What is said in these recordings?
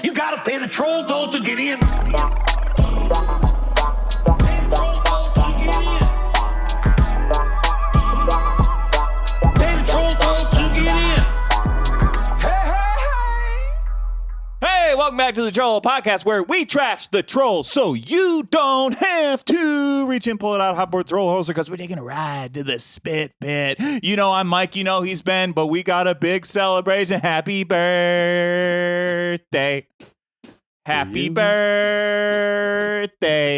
You gotta pay the troll toll to get in. Hey, welcome back to the Troll Podcast, where we trash the trolls so you don't have to reach and pull it out hotboard troll hoser because we're taking a ride to the spit pit. You know I'm Mike, you know he's Ben, but we got a big celebration. Happy birthday. Happy birthday.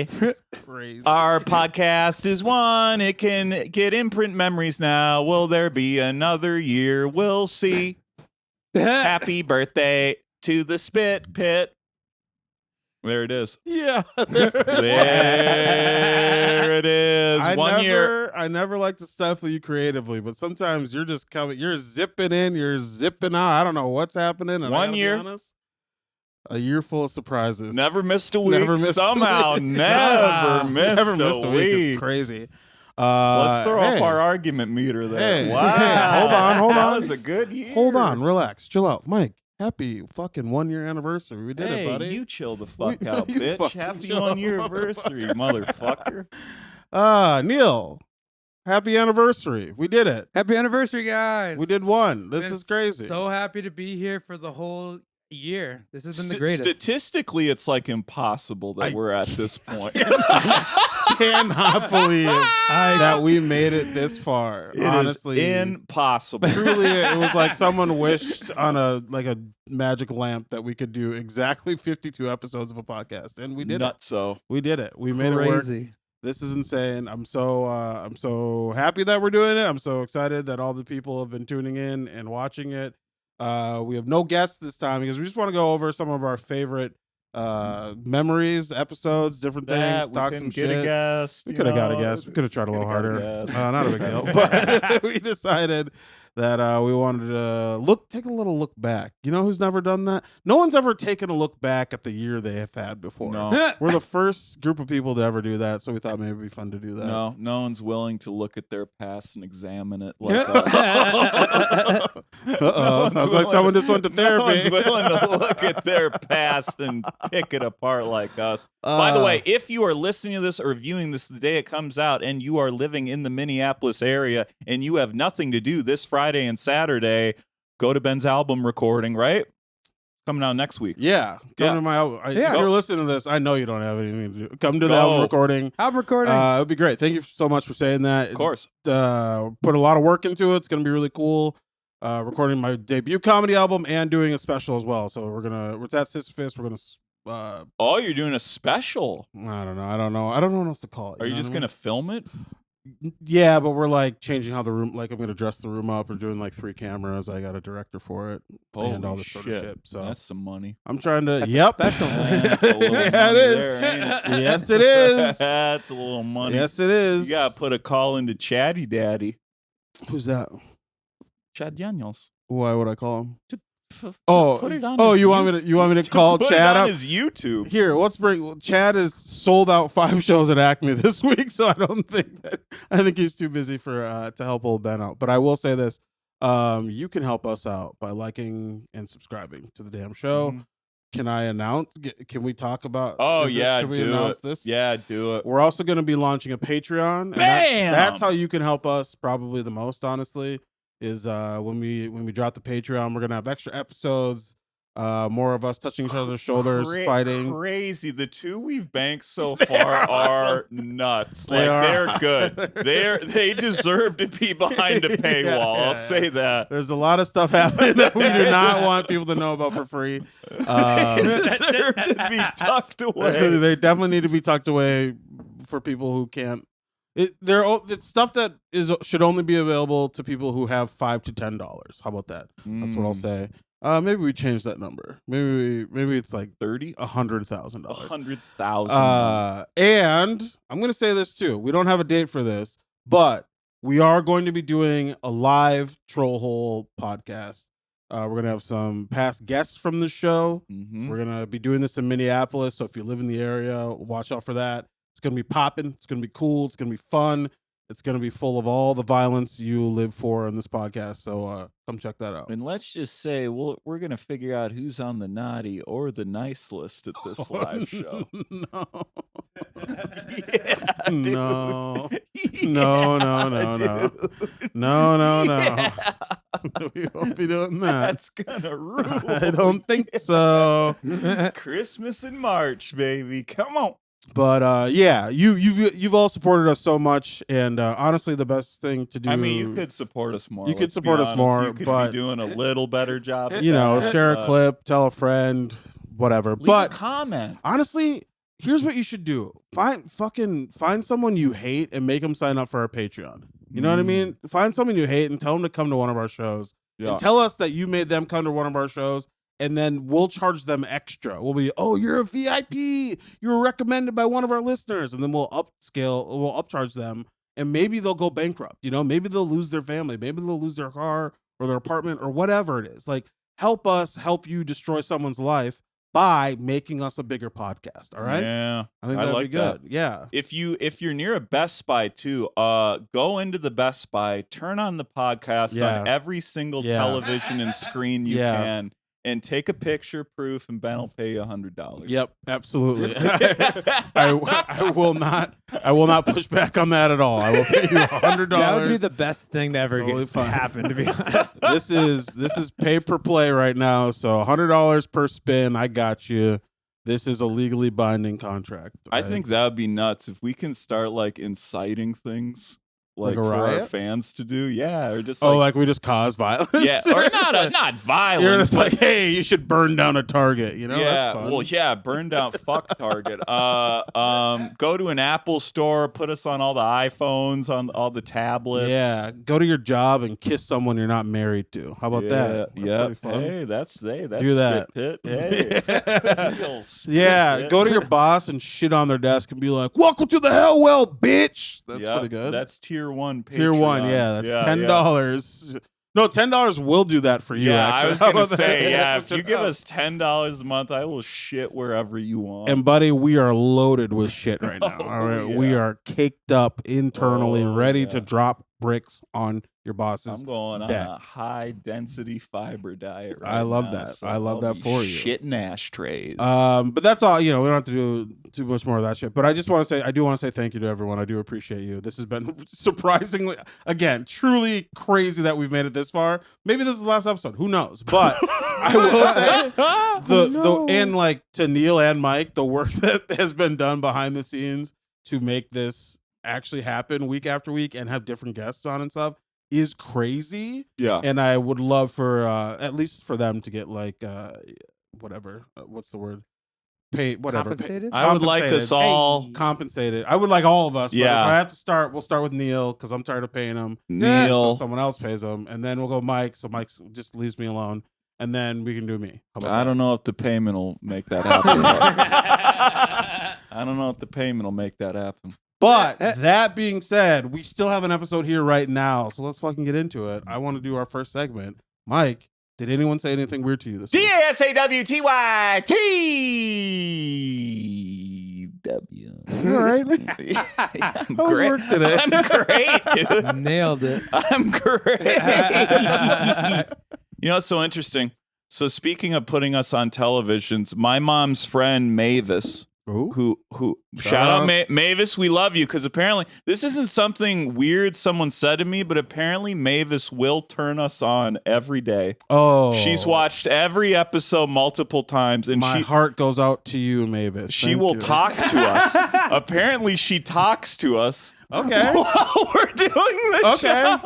That's crazy. Our podcast is one. It can get imprint memories now. Will there be another year? We'll see. Happy birthday to the spit pit. There it is. Yeah. There it is. Year. I never like to stifle you creatively, but sometimes you're just coming, you're zipping in, you're zipping out. I don't know what's happening. And 1 year. Be honest, a year full of surprises. Never missed a week. Never missed Somehow. a week. Never missed Never a missed a week. week. It's crazy. Let's throw up hey. our argument meter there. Hey. Wow. Hold on. That was a good year. Hold on. Relax. Chill out. Mike, happy fucking 1 year anniversary. We did Hey, it, buddy. you chill the fuck out, you bitch. fucking Happy chill 1 year out, anniversary, motherfucker. Neil, happy anniversary. We did it. Happy anniversary, guys. We did one. This Been is crazy. So happy to be here for the whole year. This has been the greatest. Statistically, it's like impossible that we're at this point. Cannot believe that we made it this far. It Honestly, is impossible. truly, it was like someone wished on a magic lamp that we could do exactly 52 episodes of a podcast, and we did it. So We did it. We made it work. Crazy. This is insane. I'm so happy that we're doing it. I'm so excited that all the people have been tuning in and watching it. We have no guests this time because we just want to go over some of our favorite memories, episodes, different things, talk some shit. A guest, We could have got a guest. We could have tried a little harder. Not a big deal. But we decided that we wanted to take a little look back. You know who's never done that? No one's ever taken a look back at the year they have had before. No. We're the first group of people to ever do that, so we thought maybe it'd be fun to do that. No one's willing to look at their past and examine it like us. Sounds like someone just went to No one's therapy. willing to look at their past and pick it apart like us. By the way, if you are listening to this or viewing this the day it comes out and you are living in the Minneapolis area and you have nothing to do this Friday and Saturday, go to Ben's album recording, right? Coming out next week. Yeah, come to my album. Yeah. If you're listening to this, I know you don't have anything to do. Come to the album recording. I'm recording. It would be great. Thank you so much for saying that. Of course. Put a lot of work into it. It's going to be really cool. Recording my debut comedy album and doing a special as well. So it's at Sisyphus. We're gonna. Oh, you're doing a special. I don't know what else to call it. Are you just gonna film it? Yeah, but we're like changing how the room. Like I'm gonna dress the room up. We're doing like 3 cameras. I got a director for it and all this sort of shit. So that's some money. I'm trying to. That's yep. special, man. That's a little Yeah, money it is. there, ain't it? Yes, it is. That's a little money. Yes, it is. You gotta put a call into Chatty Daddy. Who's that? Chad Daniels. Why would I call him? Put Oh, it on oh, his you want me to call put Chad it on up? his YouTube. Here, Chad has sold out 5 shows at Acme this week, so I think he's too busy for to help old Ben out. But I will say this: you can help us out by liking and subscribing to the damn show. Mhm. Can I announce? Can we talk about? Oh should we do announce it. this? Yeah, do it. We're also going to be launching a Patreon. And Bam! that's how you can help us probably the most, honestly. Is when we drop the Patreon, we're gonna have extra episodes, more of us touching each other's shoulders, fighting. Crazy. The 2 we've banked so far are nuts. They're good. They deserve to be behind a paywall. I'll say that. There's a lot of stuff happening that we do not want people to know about for free. They deserve to be tucked away. They definitely need to be tucked away for people who can't. It's stuff that should only be available to people who have $5 to $10. How about that? That's what I'll say. Maybe we change that number. Maybe it's like 30, $100,000. 100,000. And I'm going to say this too. We don't have a date for this, but we are going to be doing a live Troll Hole podcast. We're going to have some past guests from the show. Mm-hmm. We're going to be doing this in Minneapolis. So if you live in the area, watch out for that. It's going to be popping. It's going to be cool. It's going to be fun. It's going to be full of all the violence you live for in this podcast. So come check that out. And let's just say we're going to figure out who's on the naughty or the nice list at this live show. No. Yeah, dude. No. Yeah, No. dude. No. Yeah. We won't be doing that. That's gonna rule. I don't think so. Christmas in March, baby. Come on. But yeah, you've all supported us so much, and honestly, the best thing to do. I mean, you could support us more. You could let's be support us honest. more, You could but be doing a little better job. At you know, that, share a but clip, tell a friend, whatever. leave But a comment. honestly, here's what you should do: find someone you hate and make them sign up for our Patreon. You know what I mean? Find someone you hate and tell them to come to one of our shows. Yeah. And tell us that you made them come to one of our shows, and then we'll charge them extra. We'll be, oh, you're a VIP. You were recommended by one of our listeners, and then we'll upcharge them, and maybe they'll go bankrupt. You know, maybe they'll lose their family, maybe they'll lose their car or their apartment or whatever it is. Like, help us help you destroy someone's life by making us a bigger podcast. All right? Yeah. I think I that'd like be good. Yeah. If you're near a Best Buy too, go into the Best Buy, turn on the podcast Yeah. on every single Yeah. television and screen you Yeah. can, and take a picture proof, and Ben will pay you $100. Yep, absolutely. I will not push back on that at all. I will pay you $100. That would be the best thing that ever Totally gets fine. happen, to be honest. This is pay per play right now, so $100 per spin. I got you. This is a legally binding contract. I think that would be nuts if we can start like inciting things Like like a for our riot? fans to do. Yeah, or just like we just cause violence. yeah, or not You're violence. just like, hey, you should burn down a Target. You know, yeah, that's fun. well, yeah, burn down fuck Target. Go to an Apple store, put us on all the iPhones, on all the tablets. Yeah, go to your job and kiss someone you're not married to. How about that? That's Yeah. pretty fun. Hey, that's Do that. Spit Pit. Hey. Real spit Yeah, pit. go to your boss and shit on their desk and be like, "Welcome to the hell well, bitch." That's Yep, pretty good. That's tier 1. Tier 1, yeah, that's $10. No, $10 will do that for you. Yeah, actually. I was How gonna about that? say, yeah. If you give us $10 a month, I will shit wherever you want. And buddy, we are loaded with shit right now. All right, yeah. we are caked up internally, Oh, ready yeah. to drop bricks on your bosses. I'm going on deck. a high density fiber diet right I love now, that. so I love I'll that be for you. Shitting ashtrays. But that's all. You know, we don't have to do too much more of that shit. But I just want to say, I do want to say thank you to everyone. I do appreciate you. This has been surprisingly, again, truly crazy that we've made it this far. Maybe this is the last episode. Who knows? But I will say and like to Neil and Mike, the work that has been done behind the scenes to make this actually happen week after week and have different guests on and stuff is crazy. yeah. And I would love for at least for them to get like whatever what's the word, pay whatever. Compensated? I would like us all. Compensated. I would like all of us. But Yeah. if I have to start, we'll start with Neil because I'm tired of paying him. Neil. So someone else pays him, and then we'll go Mike. So Mike just leaves me alone, and then we can do me. How about I that? don't know if the payment will make that happen. I don't know if the payment will make that happen. But that being said, we still have an episode here right now, so let's fucking get into it. I want to do our first segment. Mike, did anyone say anything weird to you this week? DASAWTYTW. You all right? I'm How was great. work today? I'm great, dude. Nailed it. I'm great. You know, it's so interesting. So speaking of putting us on televisions, my mom's friend Mavis, who shout out Mavis, we love you, because apparently this isn't something weird someone said to me, but apparently Mavis will turn us on every day. Oh, She's watched every episode multiple times, and my heart goes out to you, Mavis. she Thank will you. talk to us. Apparently she talks to us Okay. while we're doing the Okay.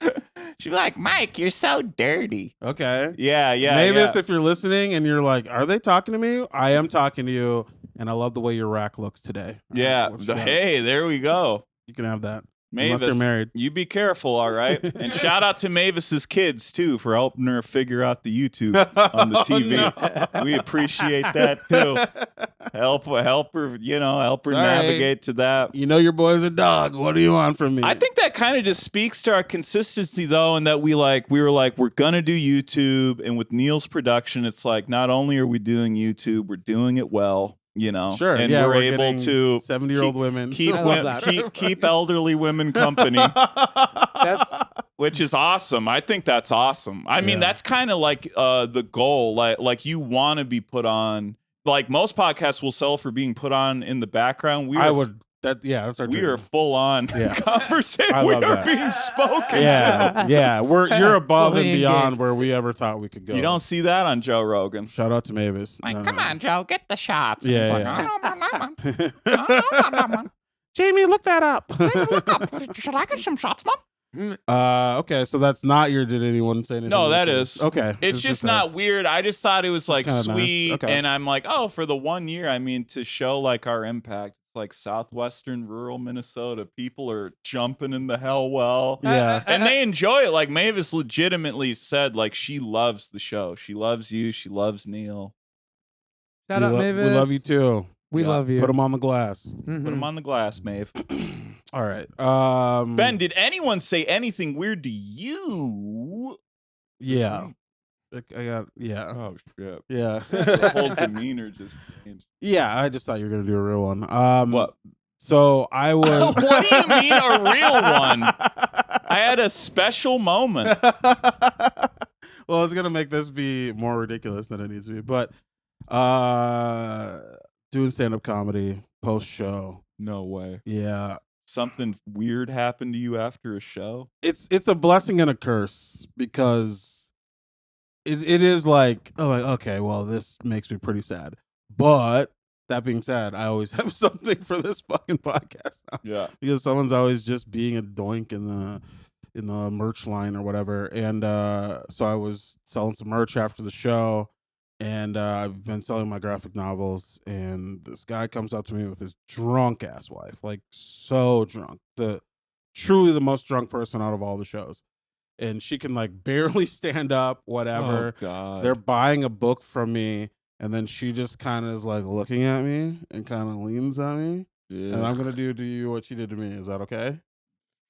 show. She'd be like, Mike, you're so dirty. Okay. Yeah, Mavis, yeah. if you're listening and you're like, are they talking to me? I am talking to you, and I love the way your rack looks today. Yeah. What you got? Hey, there we go. You can have that. Mavis, Unless you're married. you be careful, all right? And shout out to Mavis's kids, too, for helping her figure out the YouTube on the Oh, TV. no. We appreciate that, too. Help her, help her Sorry. navigate to that. You know your boy's a dog. What do you want from me? I think that kind of just speaks to our consistency, though, and that we were like, we're going to do YouTube. And with Neil's production, it's like, not only are we doing YouTube, we're doing it well. you know, Sure. and yeah, we're able getting to 70-year-old women. keep I love that. keep elderly women company, That's which is awesome. I think that's awesome. I mean, Yeah. that's kind of like the goal. Like you want to be put on. Like most podcasts will sell for being put on in the background. I would. That's our We dream. are full on Yeah. conversation. I We love are that. being spoken to. Yeah. You're above Fully and beyond engaged. where we ever thought we could go. You don't see that on Joe Rogan. Shout out to Mavis. Like, No, come no. on, Joe, get the shots. Yeah, It's like, yeah. Jamie, look that up. Should I get some shots, Mom? Okay, so that's not your did anyone say anything? No, that weird? is. Okay. It's just not weird. I just thought it was like kinda nice. sweet. Okay. And I'm like, oh, for the 1 year, I mean, to show like our impact, like southwestern rural Minnesota, people are jumping in the hell well. Yeah. And they enjoy it. Like Mavis legitimately said, like she loves the show. She loves you. She loves Neil. Shout out, Mavis. We love you too. we Yeah. love you. Put them on the glass. Mhm. Put him on the glass, Maeve. All right. Ben, did anyone say anything weird to you? Yeah. I got. Yeah. Oh shit. Yeah. The whole demeanor just changed. Yeah. I just thought you were gonna do a real one. What? So I was. What do you mean a real one? I had a special moment. Well, it's gonna make this be more ridiculous than it needs to be, but doing stand-up comedy post show. No way. Yeah. Something weird happened to you after a show? It's a blessing and a curse because it is like, oh, like, okay, well, this makes me pretty sad. But that being said, I always have something for this fucking podcast now. Yeah. Because someone's always just being a doink in the merch line or whatever. And so I was selling some merch after the show, and I've been selling my graphic novels, and this guy comes up to me with his drunk ass wife, like so drunk, truly the most drunk person out of all the shows, and she can like barely stand up, whatever. Oh God. They're buying a book from me, and then she just kind of is like looking at me and kind of leans at me, and I'm gonna do to you what she did to me. Is that okay?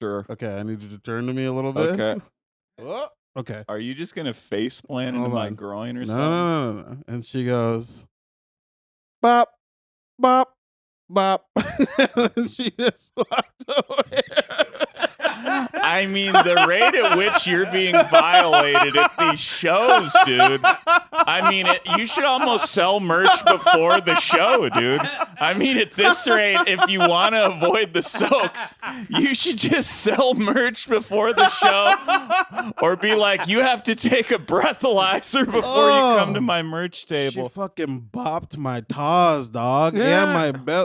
Sure. Okay, I need you to turn to me a little bit. Okay. Oh, okay. Are you just gonna face plant into Hold my on. groin or No, something? no. And she goes, bop, bop, bop. And she just walked away. I mean, the rate at which you're being violated at these shows, dude. I mean, you should almost sell merch before the show, dude. I mean, at this rate, if you want to avoid the soaks, you should just sell merch before the show, or be like, you have to take a breathalyzer before you come to my merch She table. fucking bopped my taz, dog, and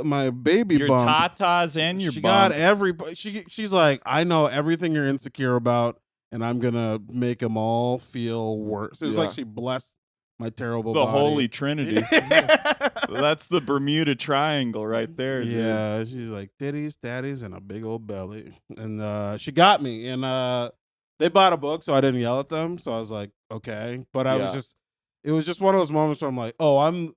my baby Your bump. tatas and your She bump. got everybody. She's like, I know everything you're insecure about, and I'm gonna make them all feel worse. It's like Yeah. she blessed my terrible The body. Holy Trinity. That's the Bermuda Triangle right there, dude. Yeah, she's like titties, daddies, and a big old belly. And she got me, and they bought a book, so I didn't yell at them. So I was like, okay. But it was just one of those moments where I'm like, oh,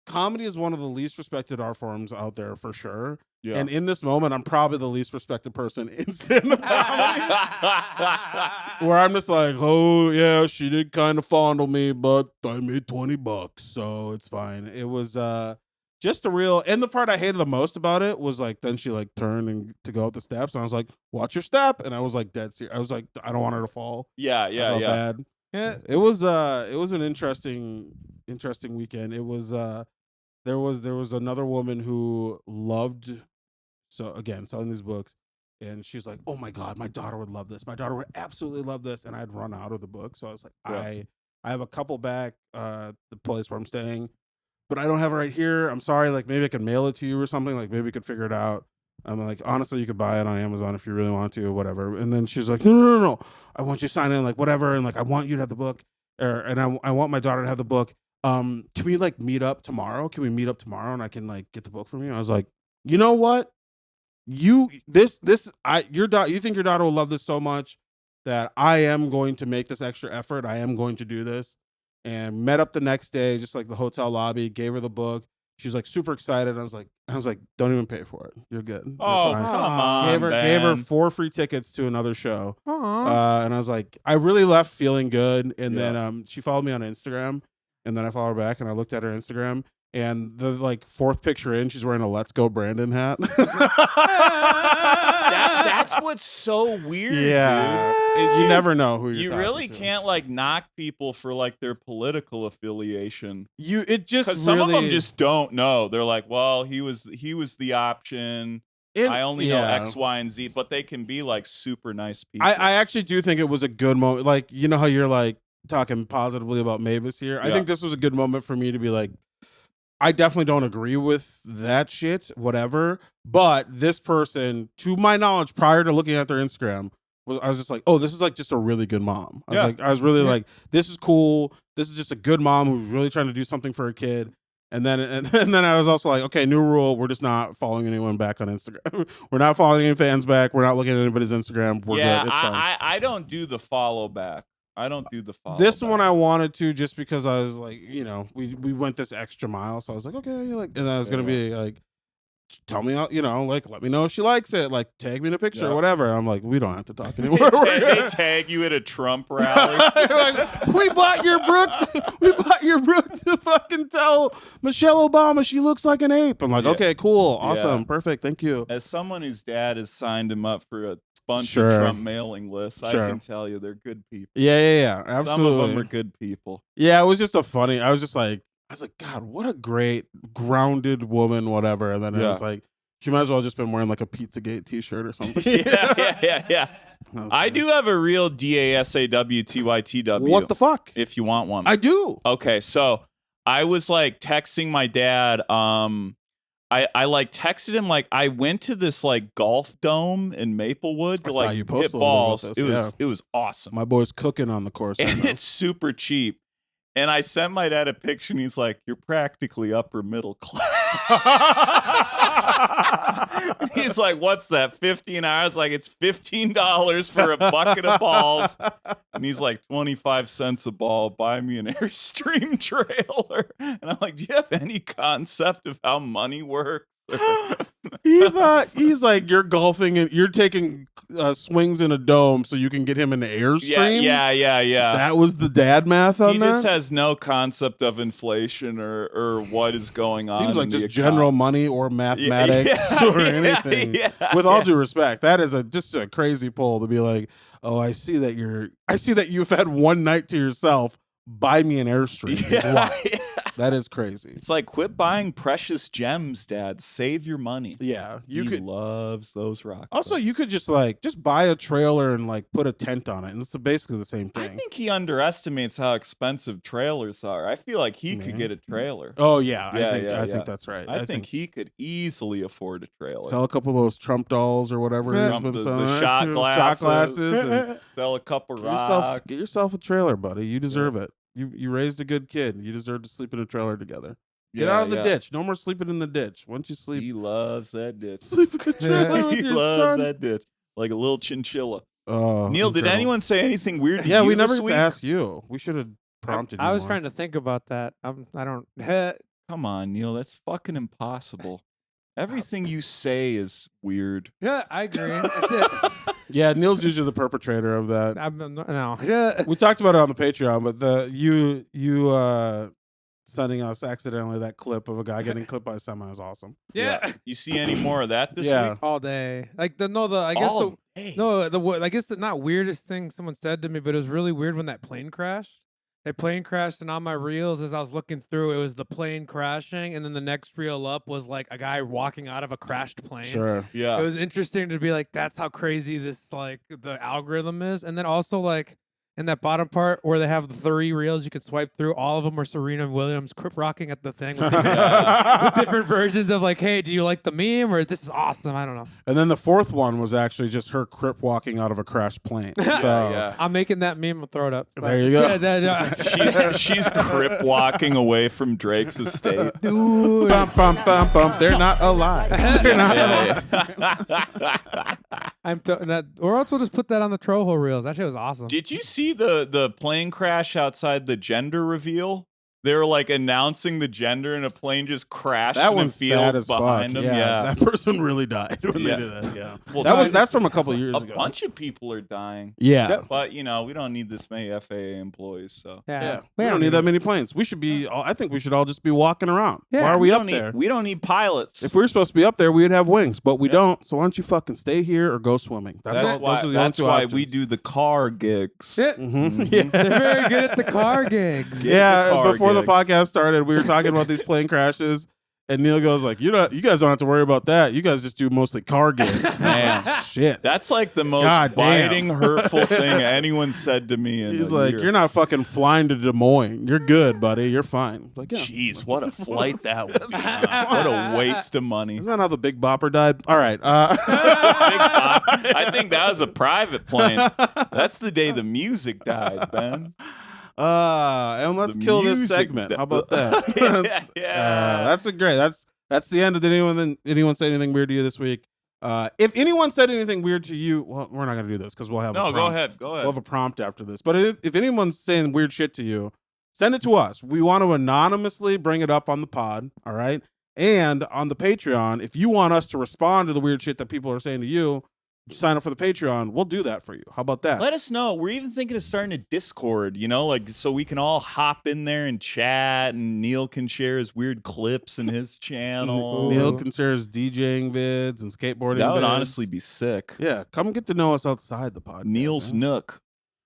comedy is one of the least respected art forms out there for sure. Yeah. And in this moment, I'm probably the least respected person in stand-up comedy. Where I'm just like, oh yeah, she did kind of fondle me, but I made $20, so it's fine. It was just a real, and the part I hated the most about it was like, then she like turned and to go up the steps, and I was like, watch your step, and I was like dead serious. I was like, I don't want her to fall. Yeah, I yeah, felt yeah. bad. Yeah. It was an interesting weekend. It was there was another woman who loved, so again, selling these books, and she's like, oh my God, my daughter would love this. My daughter would absolutely love this. And I'd run out of the book. So I was like, Yeah. I have a couple back the place where I'm staying, but I don't have it right here. I'm sorry, like maybe I could mail it to you or something. Like maybe we could figure it out. I'm like, honestly, you could buy it on Amazon if you really want to, or whatever. And then she's like, no. I want you to sign in, like whatever, and like I want you to have the book. And I want my daughter to have the book. Can we like meet up tomorrow? Can we meet up tomorrow and I can like get the book from you? I was like, you know what? You think your daughter will love this so much that I am going to make this extra effort. I am going to do this. And met up the next day, just like the hotel lobby, gave her the book. She's like super excited. I was like, don't even pay for it. You're good. You're Oh, fine. come on, Gave her Ben. 4 free tickets to another show. Aw. And I was like, I really left feeling good. And Yeah. then she followed me on Instagram, and then I followed her back, and I looked at her Instagram, And the like fourth picture in, she's wearing a "Let's Go Brandon" hat. That's what's so weird, Yeah. dude. Is You never know who you're you talking really to. can't like knock people for like their political affiliation. It just Because some of really them just don't know. They're like, well, he was the option. I only know X, Y, and Z, but they can be like super nice people. I actually do think it was a good moment. Like, you know how you're like talking positively about Mavis here? I Yeah. think this was a good moment for me to be like, I definitely don't agree with that shit, whatever. But this person, to my knowledge, prior to looking at their Instagram, I was just like, oh, this is like just a really good mom. I was really like, this is cool. This is just a good mom who's really trying to do something for her kid. And then I was also like, okay, new rule. We're just not following anyone back on Instagram. We're not following any fans back. We're not looking at anybody's Instagram. We're good. It's fine. I don't do the follow back. I don't do the follow This back. one I wanted to just because I was like, you know, we went this extra mile. So I was like, okay, like, and I was going to be like, tell me, you know, like, let me know if she likes it. Like, tag me in a picture or whatever. I'm like, we don't have to talk anymore. They tag you at a Trump rally. Like, we bought your Brooke to fucking tell Michelle Obama she looks like an ape. I'm like, okay, cool, awesome, perfect, thank you. As someone whose dad has signed him up for a bunch Sure. of Trump mailing lists, I can tell you they're good people. Yeah, absolutely. Some of them are good people. Yeah, it was just I was like, God, what a great grounded woman, whatever. And then I was like, she might as well have just been wearing like a Pizzagate t-shirt or something. Yeah. I do have a real DASAWTYTW. What the fuck? If you want one. I do. Okay, so I was like texting my dad. I like texted him like I went to this like golf dome in Maplewood to saw like you post hit a little balls. bit about It this, was it was awesome. My boy's cooking on the course. right And now. it's super cheap. And I sent my dad a picture and he's like, you're practically upper middle class. And he's like, what's that, 50 an hour? I was like, it's $15 for a bucket of balls. And he's like, 25 cents a ball. Buy me an Airstream trailer. And I'm like, do you have any concept of how money works? He's like, you're golfing and you're taking swings in a dome so you can get him an Airstream. Yeah. That was the dad math on He that. just has no concept of inflation or what is going on. Seems like in just the general economy. money or mathematics Yeah, or anything. With all due respect, that is just a crazy pull to be like, oh, I see that you've had one night to yourself. Buy me an Airstream. Is why. That is crazy. It's like, quit buying precious gems, Dad. Save your money. Yeah, He loves those rock. Also, you could just buy a trailer and like put a tent on it, and it's basically the same I thing. think he underestimates how expensive trailers are. I feel like he could get a trailer. Oh yeah, Yeah, I think that's right. I think he could easily afford a trailer. Sell a couple of those Trump dolls or whatever. he's Trump, been the selling. shot shot glasses. glasses. And Sell a couple rocks. get yourself a trailer, buddy. You deserve it. You raised a good kid. You deserve to sleep in a trailer together. Get out of the ditch. No more sleeping in the ditch. Once you sleep, He loves that ditch. sleep in the trailer with He your loves son. that ditch. Like a little chinchilla. Oh, Neil, did incredible. anyone say anything weird to Yeah, you we never this get week? to ask you. We should have prompted you. I was more. trying to think about that. I don't. Come on, Neil. That's fucking impossible. Everything you say is weird. Yeah, I agree. That's it. Yeah, Neil's usually the perpetrator of that. No. We talked about it on the Patreon, but you sending us accidentally that clip of a guy getting clipped by a semi is awesome. Yeah. You see any more of that this Yeah. week? All day. Like I guess the not weirdest thing someone said to me, but it was really weird when that plane crashed. That plane crashed, and on my reels, as I was looking through, it was the plane crashing, and then the next reel up was like a guy walking out of a crashed plane. Sure. Yeah. It was interesting to be like, that's how crazy this like the algorithm is, and then also like in that bottom part where they have the 3 reels you can swipe through, all of them are Serena Williams crip rocking at the thing with different versions of like, hey, do you like the meme or this is awesome? I don't know. And then the fourth one was actually just her crip walking out of a crashed plane. So yeah. I'm making that meme. I'll throw it up. There you go. She's crip walking away from Drake's estate. Dude. bum, bum, bum, bum. They're not alive. They're not alive. Or else we'll just put that on the Trollhole reels. That shit was awesome. Did you see the plane crash outside the gender reveal? They were like announcing the gender, and a plane just crashed That in a one's field sad as behind fuck. them. Yeah. That person really died when Yeah. they did that. Yeah, Well, that's from a couple of years a ago. bunch of people are dying. Yeah. But we don't need this many FAA employees. So Yeah, we don't need that many planes. We should be. I think we should all just be walking around. Yeah. Why are we don't up need, there? We don't need pilots. If we were supposed to be up there, we'd have wings, but we Yeah. don't. So why don't you fucking stay here or go swimming? Those are the only that's two why options. we do the car gigs. Yeah. Mhm. They're Yeah. very good at the car gigs. Yeah, car before the gigs. podcast started, we were talking about these plane crashes, and Neil goes like, "You guys don't have to worry about that. You guys just do mostly car gigs." Man. Shit. That's like the most God damn. biting, hurtful thing anyone said to me. He's like, "You're not fucking flying to Des Moines. You're good, buddy. You're fine." Like, yeah. Jeez, what a flight that would be. What a waste of money. Isn't that how the Big Bopper died? All right. Big Bob. I think that was a private plane. That's the day the music died, Ben. And let's The kill this music segment. How about that? Yeah. That's been great. That's the end. Did anyone say anything weird to you this week? If anyone said anything weird to you, well, we're not gonna do this because we'll have No, a go prompt. ahead. Go We'll ahead. have a prompt after this. But if anyone's saying weird shit to you, send it to us. We want to anonymously bring it up on the pod. All right. And on the Patreon, if you want us to respond to the weird shit that people are saying to you, sign up for the Patreon. We'll do that for you. How about that? Let us know. We're even thinking of starting a Discord, like so we can all hop in there and chat, and Neil can share his weird clips in his channel. Neil considers DJing vids and skateboarding. That would vids. honestly be sick. Yeah, come get to know us outside the podcast. Neil's man. Nook.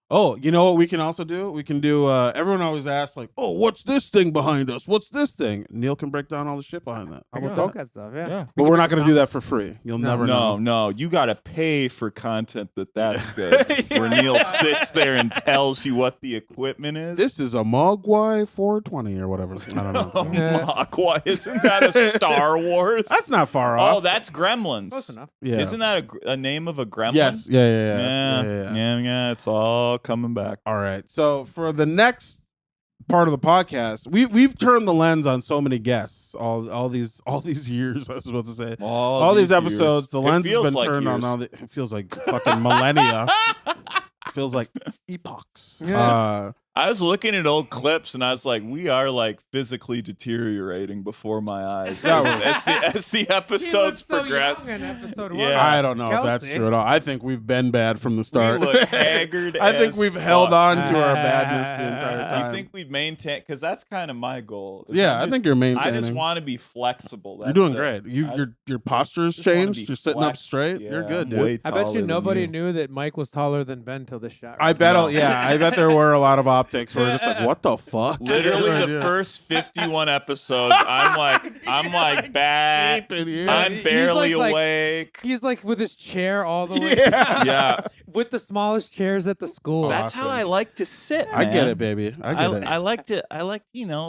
Oh, you know what we can also do? We can do. Everyone always asks like, "Oh, what's this thing behind us? What's this thing?" Neil can break down all the shit behind that. How about that? That stuff, yeah. But we're not going to do that for free. You'll never know. No, you got to pay for content that's good. Where Neil sits there and tells you what the equipment is. This is a Mogwai 420 or whatever. I don't know. Oh, Mogwai. Isn't that a Star Wars? That's not far off. Oh, that's Gremlins. Close enough. yeah. Isn't that a name of a gremlin? Yes. Yeah. Yeah. It's all coming back. All right. So for the next part of the podcast, we've turned the lens on so many guests. All these years. I was about to say. All these episodes, years. the It lens has feels been like turned on. years. It feels like fucking millennia. It feels like epochs. Yeah. I was looking at old clips and I was like, we are like physically deteriorating before my eyes Yeah, as the episodes progress. in episode one. Yeah. I don't know if that's Kelsey. true at all. I think we've been bad from the start. We look haggard. I think as we've held fuck. on to our badness the entire time. I think we've maintained because that's kind of my goal. is Yeah, I'm I just- think you're I maintaining. just want to be flexible. You're doing That's it. great. I Your posture's just wanna changed. be You're sitting up flex- straight. Yeah, You're good, I'm dude. way I bet taller you than nobody you. knew that Mike was taller than Ben till this shot. I bet. I bet there were a lot of optics where we're just like, what the fuck? Literally Right, the yeah. first 51 episodes, I'm like bad. Deep in here. I'm He's barely like- awake. He's like with his chair all the way Yeah. down. Yeah, With the smallest chairs at the school. that's how Awesome. I like to sit. I get man. it, baby. I get it. I like to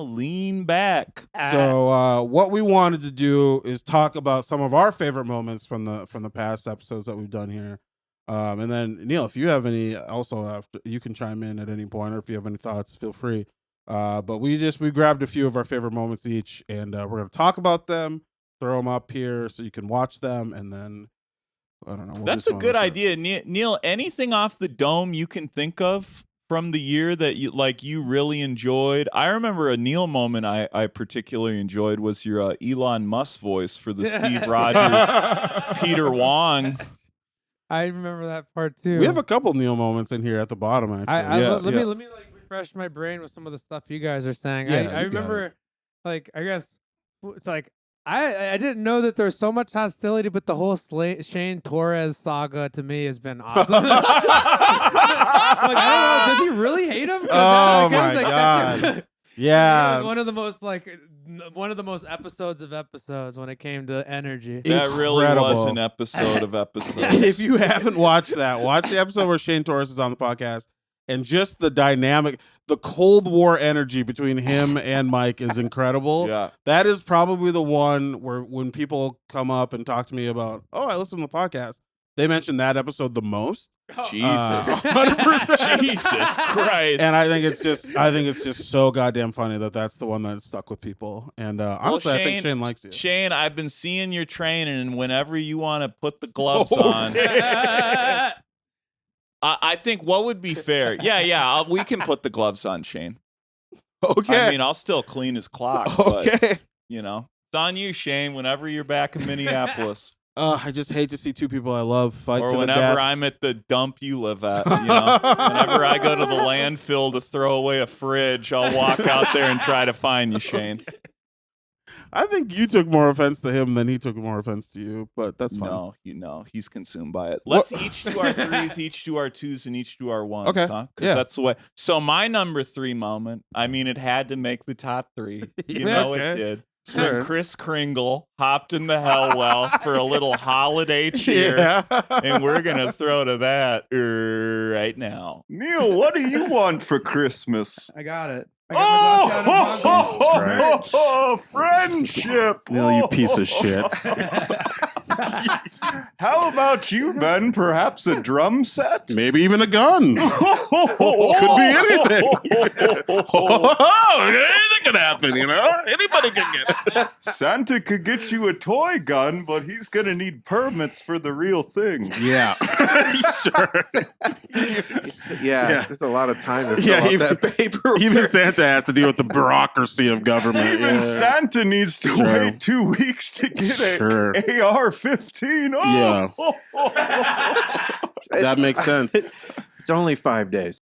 lean back. So what we wanted to do is talk about some of our favorite moments from the past episodes that we've done here. And then Neil, if you have any, also you can chime in at any point, or if you have any thoughts, feel free. But we grabbed a few of our favorite moments each, and we're gonna talk about them, throw them up here so you can watch them, and then I don't know. we'll That's do a some good other shit. idea, Neil. Anything off the dome you can think of from the year that you really enjoyed? I remember a Neil moment I particularly enjoyed was your Elon Musk voice for the Steve Rogers, Peter Wong. I remember that part too. We have a couple Neil moments in here at the bottom, actually. Yeah, let yeah. me like refresh my brain with some of the stuff you guys are saying. Yeah, I you got remember, like, I guess it's like I didn't know that there's so much hostility, but the whole Shane Torres saga to me has been awesome. I'm like, I don't know, does he really hate him? 'Cause Oh that- I my guess, God. that Yeah. was one of the most episodes of episodes when it came to energy. That really was Incredible. an episode of episodes. If you haven't watched that, watch the episode where Shane Torres is on the podcast, and just the dynamic, the Cold War energy between him and Mike is incredible. Yeah. That is probably the one where when people come up and talk to me about, oh, I listen to the podcast, they mention that episode the most. Jesus. 100%. Jesus Christ. And I think it's just so goddamn funny that's the one that stuck with people. And honestly, I think Shane likes it. Shane, I've been seeing your training, and whenever you want to put the gloves on, I think what would be fair. Yeah, we can put the gloves on, Shane. Okay. I mean, I'll still clean his clock. okay. But, you know, it's on you, Shane. Whenever you're back in Minneapolis, I just hate to see two people I love fight or to the whenever death. I'm at the dump you live at, you know, whenever I go to the landfill to throw away a fridge, I'll walk out there and try to find you, Shane. I think you took more offense to him than he took more offense to you, but that's fine. No, he's consumed by it. Let's each do our threes, each do our twos, and each do our ones. Okay. Huh? Yeah. That's the way. So my number 3 moment, I mean, it had to make the top 3. You Yeah, know okay. it did. Sure. When Kris Kringle hopped in the Hellwell for a little holiday cheer. Yeah. And we're going to throw to that right now. Neil, what do you want for Christmas? I got it. I got my glass Oh, friendship. Neil, you piece of shit. How about you, Ben? Perhaps a drum set? Maybe even a gun. Could be anything. Anything could happen, you know? Anybody can get it. Santa could get you a toy gun, but he's going to need permits for the real thing. Yeah. Sure. Yeah, there's a lot of time to fill Yeah, out even- that paper. Even Santa has to deal with the bureaucracy of government. Even Yeah. Santa needs to Sure. wait 2 weeks to get Sure. a AR-15. Yeah. Oh. That makes sense. It's only 5 days.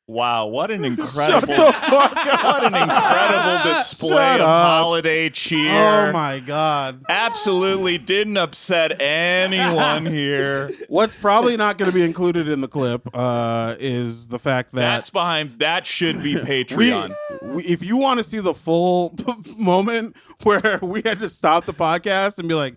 Wow, what an Shut incredible the fuck up. what an incredible display Shut of up. holiday cheer. Oh my god. Absolutely didn't upset anyone here. What's probably not going to be included in the clip is the fact that That should be Patreon. if you want to see the full moment where we had to stop the podcast and be like,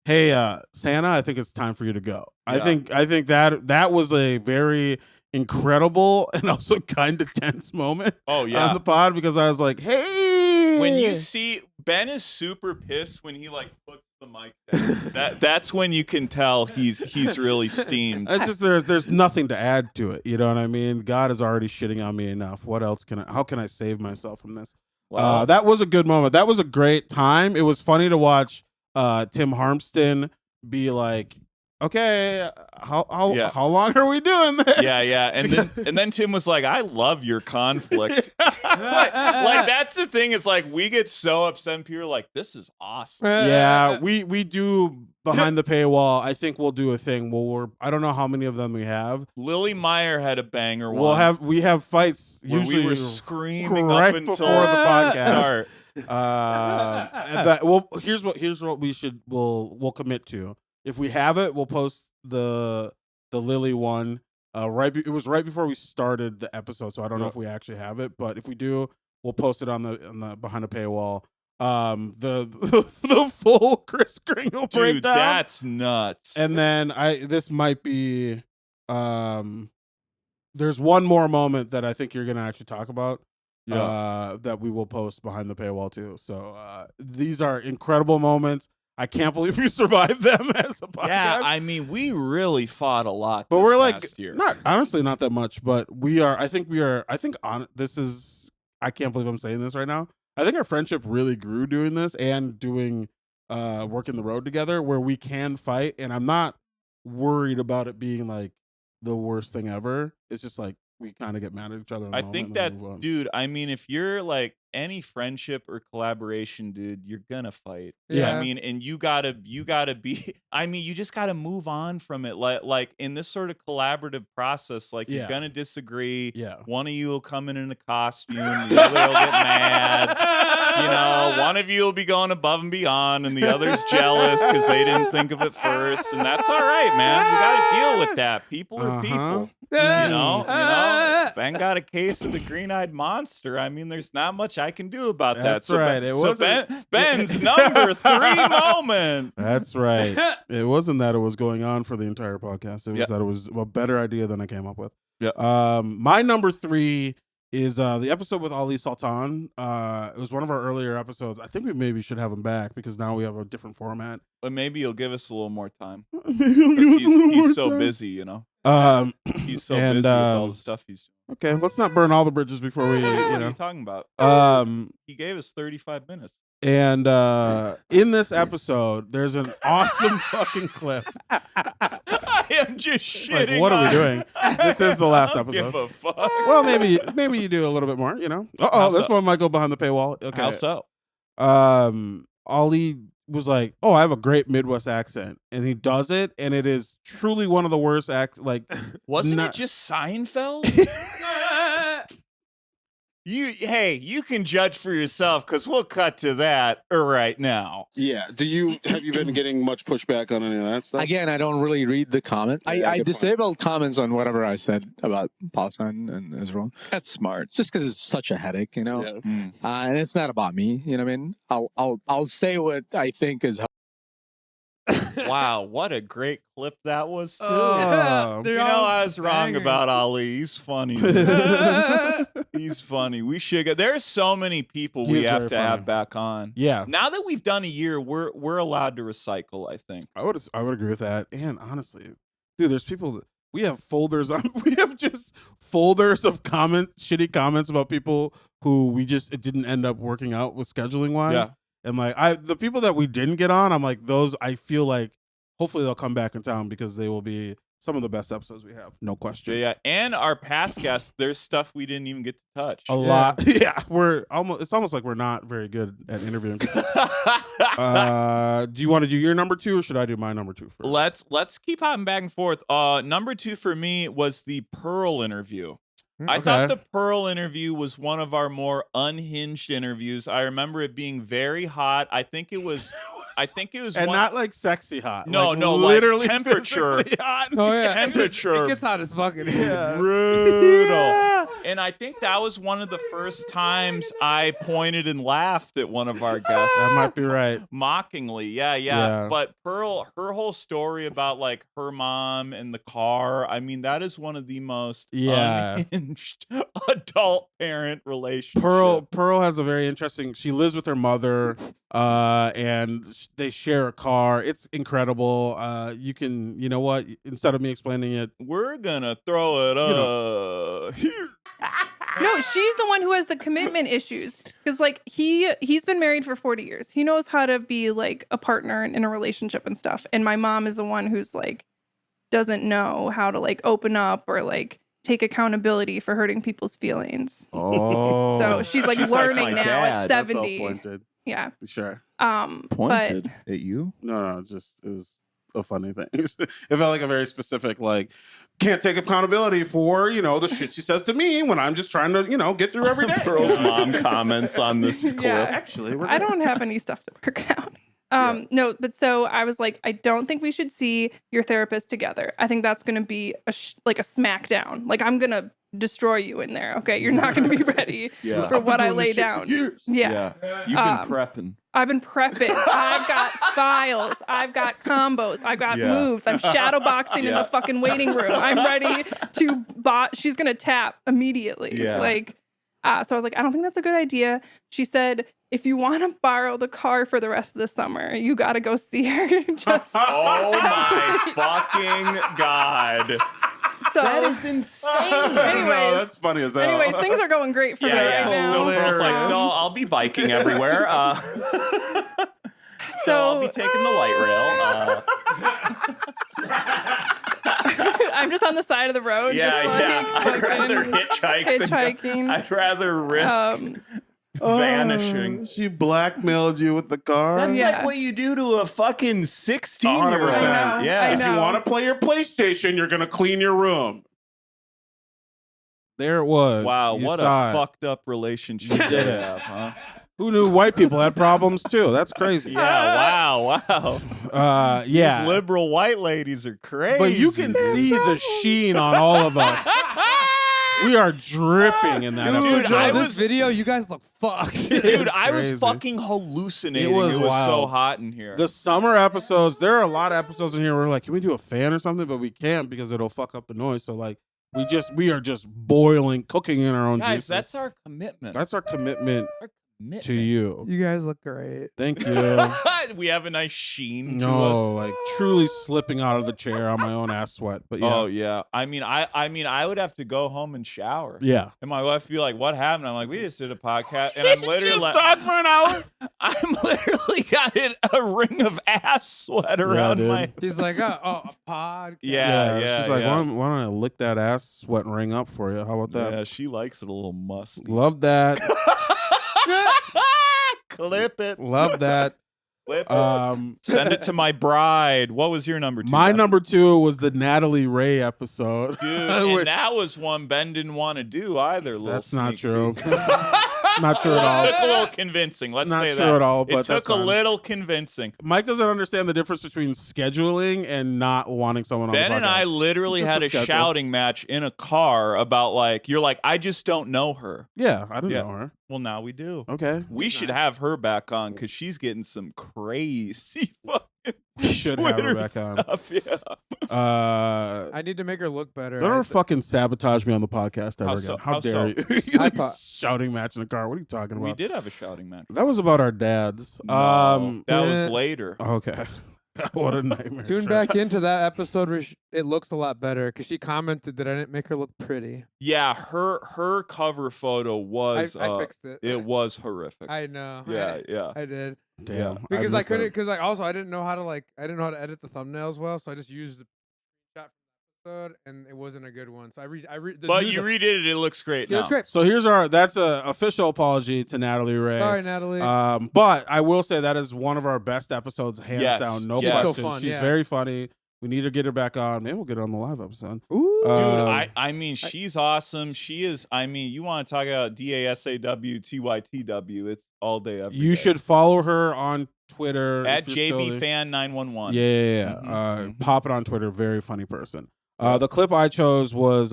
"Hey, Santa, I think it's time for you to go." Yeah. I think that was a very incredible and also kind of tense moment Oh yeah. on the pod, because I was like, "Hey." When you see Ben is super pissed when he like puts the mic down. That's when you can tell he's really steamed. It's just there's nothing to add to it. You know what I mean? God is already shitting on me enough. What else how can I save myself from this? Wow. That was a good moment. That was a great time. It was funny to watch Tim Harmston be like, "Okay, Yeah. how long are we doing this?" Yeah. And then Tim was like, "I love your conflict." like that's the thing. It's like we get so upset and people are like, "This is awesome." Yeah, we do behind the paywall. I think we'll do a thing. I don't know how many of them we have. Lily Meyer had a banger one. We have fights where usually we were screaming right up until before the podcast. start. Here's what we'll commit to. If we have it, we'll post the Lily one. It was right before we started the episode, so I don't know if we actually have it. But if we do, we'll post it on the behind the paywall. The full Kris Kringle Dude, breakdown. that's nuts. And then this might be there's one more moment that I think you're gonna actually talk about. That we will post behind the paywall too. So these are incredible moments. I can't believe we survived them as a podcast. Yeah, I mean, we really fought a lot. but this we're like past year. not that much, but this is, I can't believe I'm saying this right now. I think our friendship really grew doing this and doing working the road together, where we can fight, and I'm not worried about it being like the worst thing ever. It's just like we kind of get mad at each other. in the I moment think and then that, move on. dude, I mean, if you're like any friendship or collaboration, dude, you're gonna fight. Yeah. I mean, and you gotta be, I mean, you just gotta move on from it. Like in this sort of collaborative process, like Yeah. you're gonna disagree. Yeah. One of you will come in a costume, the other will get mad. You know, one of you will be going above and beyond, and the other's jealous because they didn't think of it first. And that's all right, man. We gotta deal with that. People are people. You know, Ben got a case of the green-eyed monster. I mean, there's not much I can do about that. That's right. It wasn't- Ben's number 3 moment. That's right. It wasn't that it was going on for the entire podcast. It was Yep. that it was a better idea than I came up with. Yep. My number 3 is the episode with Ali Sultan. It was one of our earlier episodes. I think we maybe should have him back because now we have a different format. But maybe he'll give us a little more time. Maybe he'll give 'Cause us a little more he's so time. busy, you know. He's so and, busy with all the stuff he's doing. Okay, let's not burn all the bridges before we, What are you you talking about? know. He gave us 35 minutes. And in this episode, there's an awesome fucking clip. I am just shitting. Like, what are we doing? This is the last I don't episode. give a fuck. Well, maybe you do a little bit more. You know. How This so? one might go behind the paywall. Okay. How so? Ollie was like, "Oh, I have a great Midwest accent," and he does it, and it is truly one of the worst Like, Wasn't not- it just Seinfeld? You can judge for yourself because we'll cut to that right now. Yeah. Have you been getting much pushback on any of that stuff? Again, I don't really read the comments. Yeah, I good point. disabled comments on whatever I said about Palestine and Israel. That's smart, just because it's such a headache, you know. Yeah. And it's not about me, you know what I mean? I'll say what I think is. Wow, what a great clip that was, too. They're You know, all I was wrong bangers. about Ali. He's funny. He's funny. We should get. There's so many people He we is have very to funny. have back on. yeah, Now that we've done a year, we're allowed to recycle, I think. I would agree with that. And honestly, dude, there's people that we have folders on. We have just folders of shitty comments about people who it didn't end up working out with scheduling wise. Yeah. And like the people that we didn't get on, I'm like those. I feel like hopefully they'll come back in town because they will be some of the best episodes we have, no question. Yeah, and our past guests, there's stuff we didn't even get to touch. A lot. Yeah, it's almost like we're not very good at interviewing people. Do you want to do your number 2 or should I do my number 2 first? Let's keep hopping back and forth. Number 2 for me was the Pearl interview. I Okay. thought the Pearl interview was one of our more unhinged interviews. I remember it being very hot. I think it was And one, not like sexy hot. No, like, no, like literally temperature. physically hot. Oh yeah, Temperature. It gets hot as fucking. Yeah. brutal. Yeah. And I think that was one of the first times I pointed and laughed at one of our guests. That might be right. Mockingly, yeah. Yeah. But Pearl, her whole story about like her mom and the car, I mean, that is one of the most Yeah. unhinged adult parent relationships. Pearl has a very interesting. She lives with her mother, and they share a car. It's incredible. You know what? Instead of me explaining it, We're gonna throw it up here. No, she's the one who has the commitment issues because like he's been married for 40 years. He knows how to be like a partner in a relationship and stuff. And my mom is the one who's like doesn't know how to like open up or like take accountability for hurting people's feelings. oh, So she's like learning my now dad. at I felt 70. pointed. Yeah. Sure. Pointed at you. No, just it was a funny thing. It felt like a very specific, like, can't take accountability for, the shit she says to me when I'm just trying to, get through every day. Pearl's mom comments on this clip. Yeah. Actually, we're I don't have any stuff to work out. No, but so I was like, I don't think we should see your therapist together. I think that's going to be like a smackdown. Like I'm going to destroy you in there. Okay. You're not going to be ready Yeah. for what I lay down. Yeah. You've been prepping. I've been prepping. I've got files. I've got combos. I've got Yeah. moves. I'm shadow boxing in Yeah. the fucking waiting room. I'm ready to she's going to tap immediately. Yeah. Like, so I was like, I don't think that's a good idea. She said, if you want to borrow the car for the rest of the summer, you got to go see her. Just Oh my fucking God. so. That is insane. Anyways, No, that's funny as hell. anyways, things are going great for me Yeah. right So now. Pearl's like, so I'll be biking everywhere. So I'll be taking the light rail. I'm just on the side of the road. Yeah. I'd Just like, rather fucking hitchhike. hitchhiking. I'd rather risk vanishing. She blackmailed you with the car. That's Yeah. like what you do to a fucking 16-year-old. 100%. I know, Yeah. I If know. you want to play your PlayStation, you're gonna clean your room. There it was. Wow, You what a saw it. fucked up relationship You they did it. have, huh? Who knew white people had problems too? That's crazy. Yeah, wow. Yeah. These liberal white ladies are crazy. But you can see the sheen on all of us. We are dripping in that Dude, episode. Bro, I this was- video, you guys look fucked. Dude, It's I was crazy. fucking hallucinating. It was so wild. hot in here. The summer episodes, there are a lot of episodes in here where we're like, can we do a fan or something? But we can't because it'll fuck up the noise. So like we are just boiling, cooking in our own Guys, juices. that's our commitment. That's our commitment. to you. You guys look great. Thank you. We have a nice sheen to No, us. like truly slipping out of the chair on my own ass sweat. But yeah. Oh yeah. I mean, I would have to go home and shower. Yeah. And my wife would be like, "What happened?" I'm like, "We just did a podcast," and I'm literally Just like, talk for an hour. I'm literally got a ring of ass sweat around dude. my. She's like, a pod. Yeah. She's like, yeah. why don't I lick that ass sweat ring up for you? How about that? Yeah, she likes it a little musty. Love that. Clip it. Love that. Clip it. Send it to my bride. What was your number 2? My Ben? number 2 was the Natalie Ray episode. Dude, and Which- that was one Ben didn't want to do either. Little That's not sneak true. peek. Not true at It all. took a little convincing. Let's Not say true that. at all, but it took that's a fine. little convincing. Mike doesn't understand the difference between scheduling and not wanting someone on Ben the podcast. and I literally Just had a a schedule. shouting match in a car about you're like, I just don't know her. Yeah, I didn't Yeah. know her. Well, now we do. Okay. We should have her back on because she's getting some crazy fucking We should have her Twitter back on. stuff. Yeah. I need to make her look better. Don't ever fucking sabotage me on the podcast ever How again. so? How How dare so? you? I Like, po- shouting match in the car. What are you talking about? We did have a shouting match. That was about our dads. No, that was eh. later. Okay. What a nightmare. Tune back into that episode where it looks a lot better because she commented that I didn't make her look pretty. Yeah, her cover photo was I fixed it. it was horrific. I know. yeah. I did Damn. because I missed couldn't that. because I didn't know how to I didn't know how to edit the thumbnails well, so I just used the shot from the episode and it wasn't a good one. So I read. But you redid it. It looks great It now. looks great. So that's a official apology to Natalie Ray. Sorry, Natalie. But I will say that is one of our best episodes, hands Yes. down. No Yes. question. Still fun, She's yeah. very funny. We need to get her back on. Maybe we'll get her on the live episode. Ooh. Dude, Um, I mean, she's awesome. She is. I mean, you want to talk about DASAWTYTW? It's all day every You day. should follow her on Twitter At if you're still there. JBFan911. Yeah. Mhm, Pop it on Twitter. Very funny person. The clip I chose was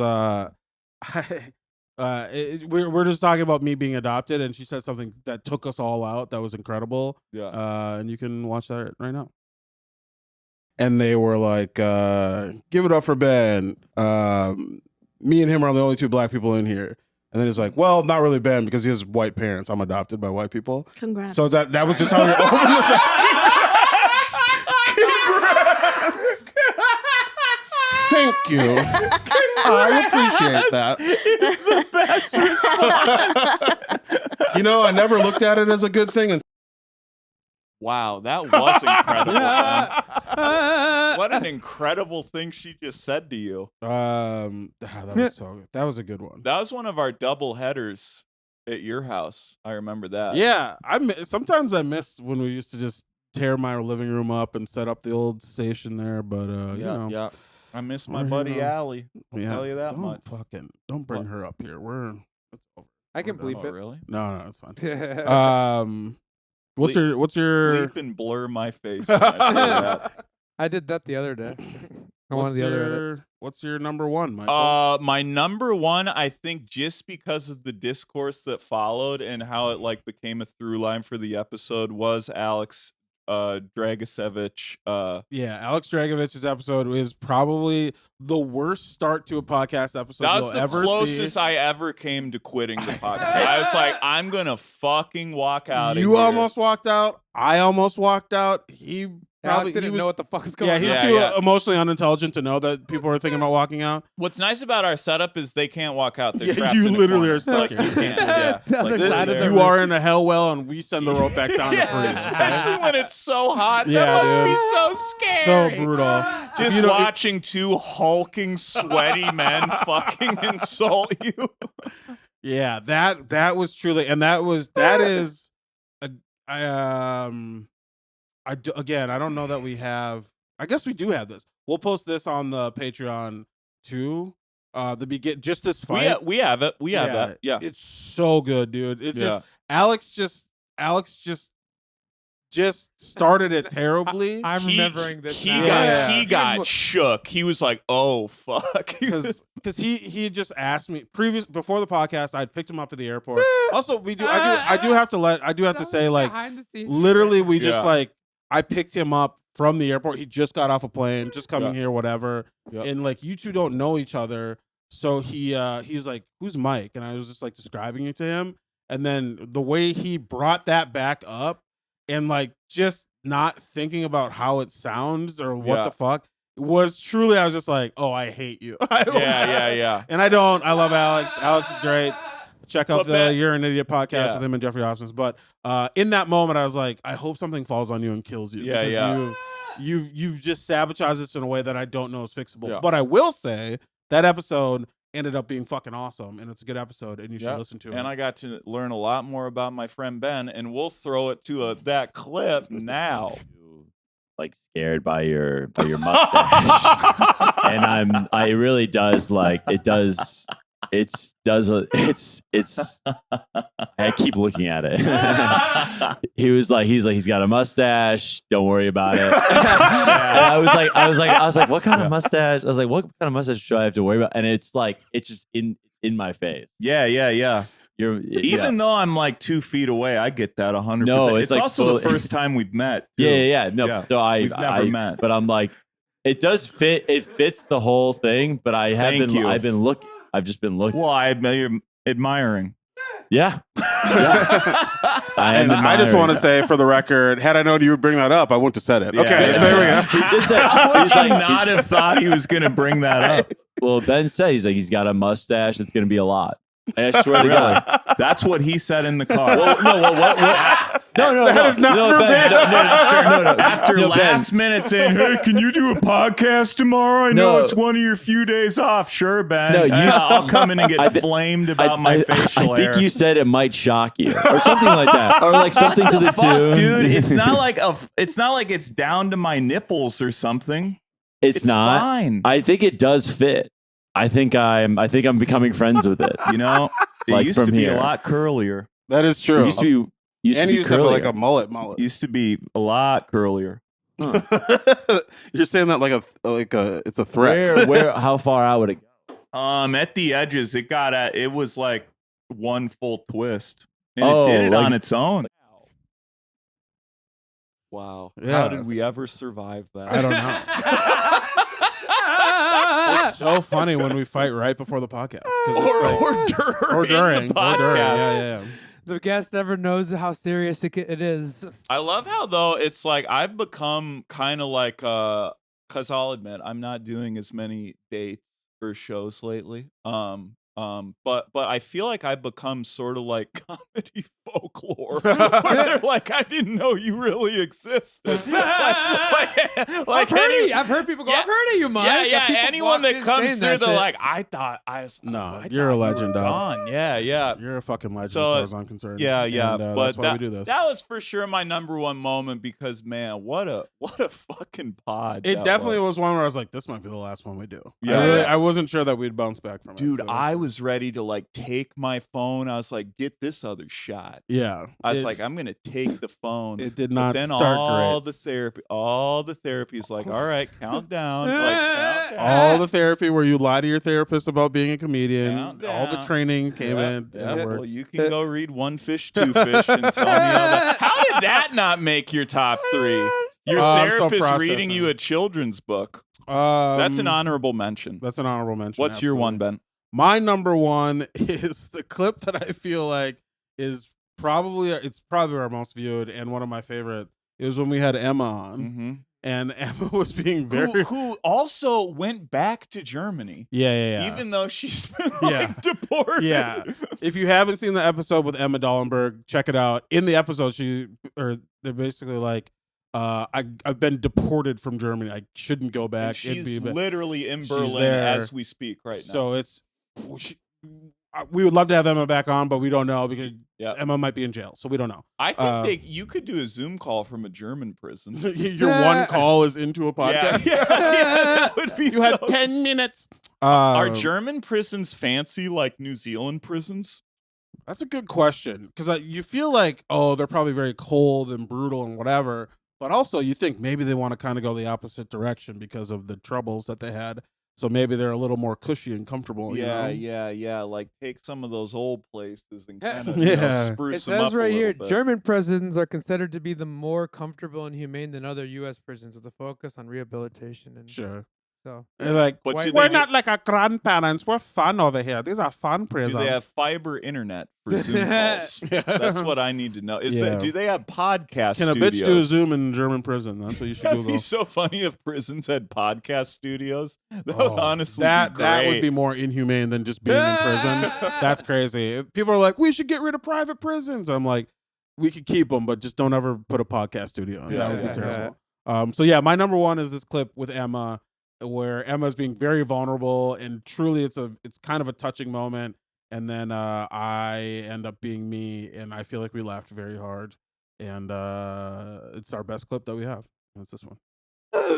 we're just talking about me being adopted, and she said something that took us all out. That was incredible. Yeah. And you can watch that right now. And they were like, "Give it up for Ben. Me and him are the only 2 black people in here." And then he's like, "Well, not really Ben because he has white parents. I'm adopted by white people." Congrats. So that was just how we opened this up. Congrats! Thank you. I appreciate that. It's the best response. You know, I never looked at it as a good thing. And Wow, that was incredible. man. What an incredible thing she just said to you. that was a good one. That was one of our double headers at your house. I remember that. Yeah, sometimes I miss when we used to just tear my living room up and set up the old station there. But you know, yeah. I miss my we're buddy here now. Allie. I'll tell you that much. Don't bring What? her up here. It's over. I can We're done. bleep Oh, it. really? No, it's fine. I What's your Bleep and blur my face when I say that. did that the other day. On one of the other edits. what's your number 1, Michael? My number 1, I think, just because of the discourse that followed and how it became a through line for the episode, was Alex Dragisevich. Yeah, Alex Dragovich's episode is probably the worst start to a podcast episode That was you'll the ever closest see. I ever came to quitting the podcast. I was like, I'm gonna fucking walk out. You of here. almost walked out. I almost walked out. He Alex probably didn't know what the fuck is going yeah, on. he's Yeah, too yeah. emotionally unintelligent to know that people are thinking about walking out. What's nice about our setup is they can't walk out. They're Yeah, trapped you in a literally corner. are stuck Like, here. you can't. Yeah. The other Like, side of they're the there. You are in a hell well, and we send the rope back down to freeze. Especially when it's so hot. Yeah, that must dude. be so So scary. brutal. Just You know, watching 2 hulking, sweaty men fucking insult you. Yeah, that was truly, and that is, again, I don't know that we have. I guess we do have this. We'll post this on the Patreon too. Just this fight. We have it. We have that. Yeah. It's so good, dude. It's Yeah. just Alex just started it terribly. I'm remembering this. He now. got Yeah. he got shook. He was like, "Oh fuck!" because he just asked me before the podcast. I'd picked him up at the airport. Also, I do have to say, like, Behind the scenes. literally we just Yeah. I picked him up from the airport. He just got off a plane, just coming Yeah. here, whatever. Yeah. And like, you two don't know each other, so he was like, "Who's Mike?" And I was just like describing it to him, And then the way he brought that back up and like just not thinking about how it sounds or what the fuck was truly, I was just like, oh, I hate you. Yeah. And I love Alex. Alex is great. Check out But You're an Idiot podcast Yeah. with him and Jeffrey Osmond. But in that moment, I was like, I hope something falls on you and kills you. Yeah, because yeah. You've just sabotaged this in a way that I don't know is fixable. Yeah. But I will say that episode ended up being fucking awesome, and it's a good episode, and you should listen to it. And I got to learn a lot more about my friend Ben, and we'll throw it to that clip now. Like scared by your mustache, and it really does like it does. It's I keep looking at it. he's got a mustache, don't worry about it. And I was like what kind of mustache? I was like, what kind of mustache do I have to worry about? And it's just in my face. Yeah. Even though I'm like 2 feet away, I get that 100%. No, it's like also the first time we've met. Too. Yeah. No, Yeah. so We've never met. But I'm like, it does fit. It fits the whole thing. But I have Thank you. I've been looking. I've just been looking. Well, I'm admiring. Yeah. I just want to say for the record, had I known you would bring that up, I wouldn't have said it. Yeah. Okay, so here we go. He did say, How would you not have thought he was going to bring that up? Well, Ben said he's got a mustache. It's going to be a lot. I swear to God. That's what he said in the car. What? No. That is not for Ben, me. After No, last minute saying, hey, can you do a podcast tomorrow? I know No. it's one of your few days off. Sure, Ben. No, I'll come in and get flamed about my facial I hair. think you said it might shock you, or something like that, or like something to the tune. Dude, it's not like it's down to my nipples or something. It's not. Fine. I think it does fit. I think I'm becoming friends with it. You know, it Like used from to be here. a lot curlier. That is It true. used to be and you used to have curlier. like a mullet. Used to be a lot curlier. You're saying that like it's a threat. Where? How far out would it go? At the edges, it was like one full twist, and Oh, it did it like- on its own. Wow. Yeah. How did we ever survive that? I don't know. It's so funny when we fight right before the podcast. 'Cause it's like- or during the podcast. Yeah. The guest never knows how serious it is. I love how though it's like I've become kind of like because I'll admit I'm not doing as many dates for shows lately. But I feel like I've become sort of like comedy folklore, where they're like, I didn't know you really existed. I've heard people go, Yeah. I've heard of you, Mike. Yeah, 'cause yeah. people Anyone walk that in comes saying through, that they're shit. like, I thought You're a you were legend, dog. gone. Yeah. You're a fucking legend So, as far as I'm concerned. Yeah. And, But that's why we do this. that was for sure my number one moment because man, what a fucking pod. It that definitely was one where I was like, this might be the last one we do. Yeah. I wasn't sure that we'd bounce back from it. Dude, so- I was ready to like take my phone. I was like, get this other shot. Yeah. I was It- like, I'm gonna take the phone. it did But not then start all great. the therapy is like, all right, count down. Like, count down. All the therapy where you lie to your therapist about being a comedian. Count All the down. training came in. Yeah, And it well, worked. you can go read One Fish, Two Fish and tell me how did that not make your top 3? Your I'm still therapist reading you processing. a children's book. That's an Um, honorable mention. That's an honorable mention. What's your one, absolutely. Ben? My number one is the clip that I feel like is probably our most viewed and one of my favorite. It was when we had Emma on, Mm-hmm. and Emma was being very Who also went back to Germany. yeah. Even though she's been Yeah. deported. Yeah. If you haven't seen the episode with Emma Dollenberg, check it out. In the episode, they're basically like, I've been deported from Germany. I shouldn't go And back. she's literally in She's Berlin there. as we speak right now. So we would love to have Emma back on, but we don't know because Yeah. Emma might be in jail, so we don't know. I think you could do a Zoom call from a German prison. Your one call is into a podcast. Yeah, that would be You had so- 10 minutes. Are German prisons fancy like New Zealand prisons? That's a good question because you feel like, oh, they're probably very cold and brutal and whatever. But also, you think maybe they want to kind of go the opposite direction because of the troubles that they had. So maybe they're a little more cushy and comfortable. you know? Yeah. Like take some of those old places and kind of Yeah. spruce It them up says right a here, little bit. German prisons are considered to be the more comfortable and humane than other U.S. prisons with a focus on rehabilitation and Sure. So They're like, But do we're they not like our grandparents. We're fun over here. These are fun do prisons. they have fiber internet for Zoom calls? That's what I need to know. Do they have podcast Can a studios? bitch do a Zoom in German prison? That's what you should That'd Google. be so funny if prisons had podcast studios. That would Oh, honestly that be that would great. be more inhumane than just being in prison. That's crazy. People are like, we should get rid of private prisons. I'm like, we could keep them, but just don't ever put a podcast studio in. That would be terrible. So yeah, my number one is this clip with Emma, where Emma's being very vulnerable, and truly, it's kind of a touching moment. And then I end up being me, and I feel like we laughed very hard, and it's our best clip that we have. It's this one.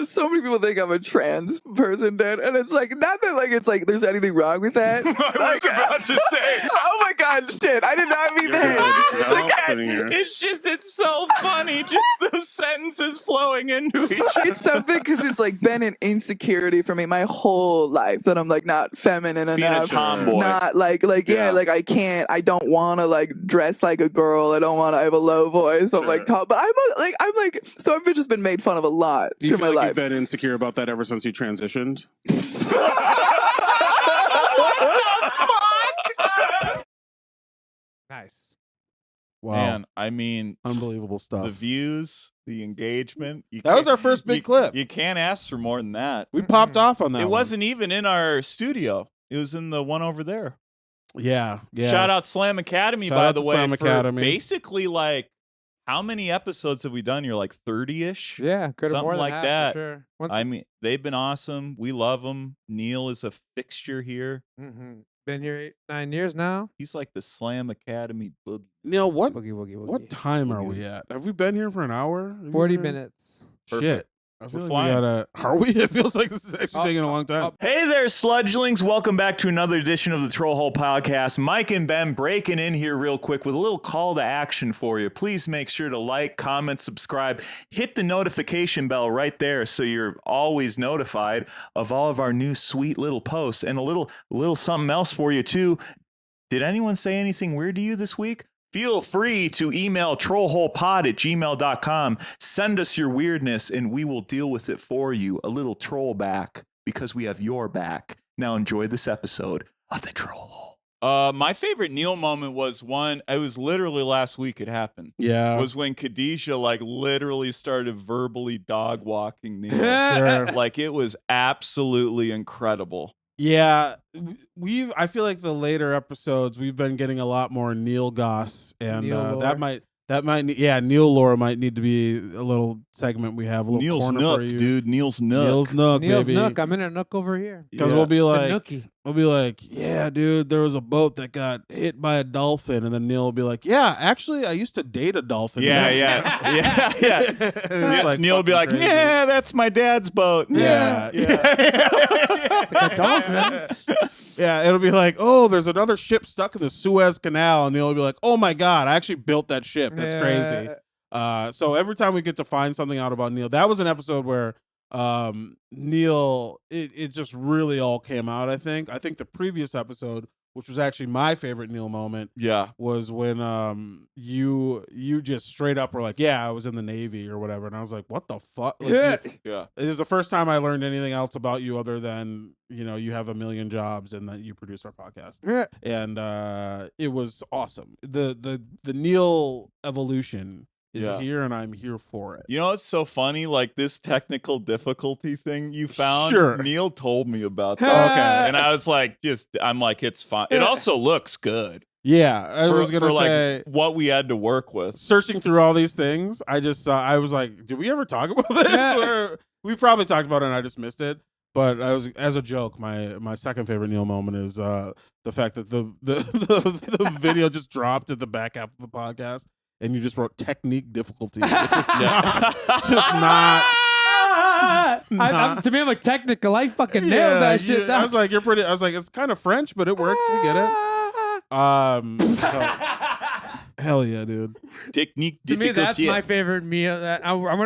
So many people think I'm a trans person, Dan, and it's like not that like it's like there's anything wrong with that. I was about to say. Oh my god, shit! I did not mean that. It's just, it's so funny. Just those sentences flowing into each other. It's something because it's like been an insecurity for me my whole life that I'm like not feminine Being a enough, tomboy. not like Yeah. like I don't want to like dress like a girl. I don't want to. I have a low voice. I'm like, but I'm like, so I've just been made fun of a lot Do you through feel my like life. you've been insecure about that ever since you transitioned? nice. Wow, Man, I mean, unbelievable stuff. the views, the engagement. That was our first big clip. You can't ask for more than that. We popped off on that. It one. wasn't even in our studio. It was in the one over there. Yeah. Shout out Slam Academy, Shout by out the to way. Slam for Academy. basically, like, how many episodes have we done? You're like 30-ish? Yeah, could have Something more than like half, that. For sure. Once, I mean, they've been awesome. We love them. Neil is a fixture here. been here 9 years now. He's like the Slam Academy boogie. Neil, what Boogie woogie woogie. what time are we at? Have we been here for an hour? Have you 40 been- minutes. Shit. Perfect. I feel We're like flying. we gotta. Are we? It feels like this is actually taking a long time. Hey there, sludgelings. Welcome back to another edition of the Trollhole Podcast. Mike and Ben breaking in here real quick with a little call to action for you. Please make sure to like, comment, subscribe, hit the notification bell right there so you're always notified of all of our new sweet little posts, and a little something else for you too. Did anyone say anything weird to you this week? Feel free to email trollholepod@gmail.com. Send us your weirdness and we will deal with it for you. A little troll back, because we have your back. Now enjoy this episode of the Troll Hole. My favorite Neil moment was it was literally last week it happened. Yeah. Was when Khadijah like literally started verbally dog walking Neil. Sure. Like it was absolutely incredible. Yeah, I feel like the later episodes we've been getting a lot more Neil goss, and Neil lore. Neil lore might need to be a little segment we have, a little Neil's corner Nook, for you. dude. Neil's Nook. Neil's Nook, Neil's baby. Nook. I'm in a nook over here. Because Yeah. we'll be The like, nookie. yeah, dude, there was a boat that got hit by a dolphin, and then Neil will be like, yeah, actually, I used to date a dolphin. Yeah. It's like Neil will be like, fucking crazy. yeah, that's my dad's boat. Yeah. A dolphin. Yeah, it'll be like, oh, there's another ship stuck in the Suez Canal, and Neil will be like, oh my god, I actually built that ship. That's crazy. So every time we get to find something out about Neil, that was an episode where Neil, it just really all came out. I think the previous episode, which was actually my favorite Neil moment, was when you just straight up were like, yeah, I was in the Navy or whatever, and I was like, what the fuck? Like, Yeah. it is the first time I learned anything else about you other than, you have a million jobs and that you produce our podcast. Yeah. And it was awesome. The Neil evolution is here, and I'm here for it. You know what's so funny? Like this technical difficulty thing you found. Sure. Neil told me about that. Okay. And I was like, I'm like, it's fine. It also looks good. Yeah, I was gonna for say, like what we had to work with. searching through all these things, I just I was like, did we ever talk about this? Or we probably talked about it and I just missed it. But I was, as a joke, my second favorite Neil moment is the fact that the video just dropped at the back half of the podcast, and you just wrote technique difficulty. It's just not. To me, I'm like technical. I fucking nailed that shit. I was like, you're pretty. I was like, it's kind of French, but it works. We get it. Hell yeah, dude. Technique To me, that's difficulty. my favorite meal.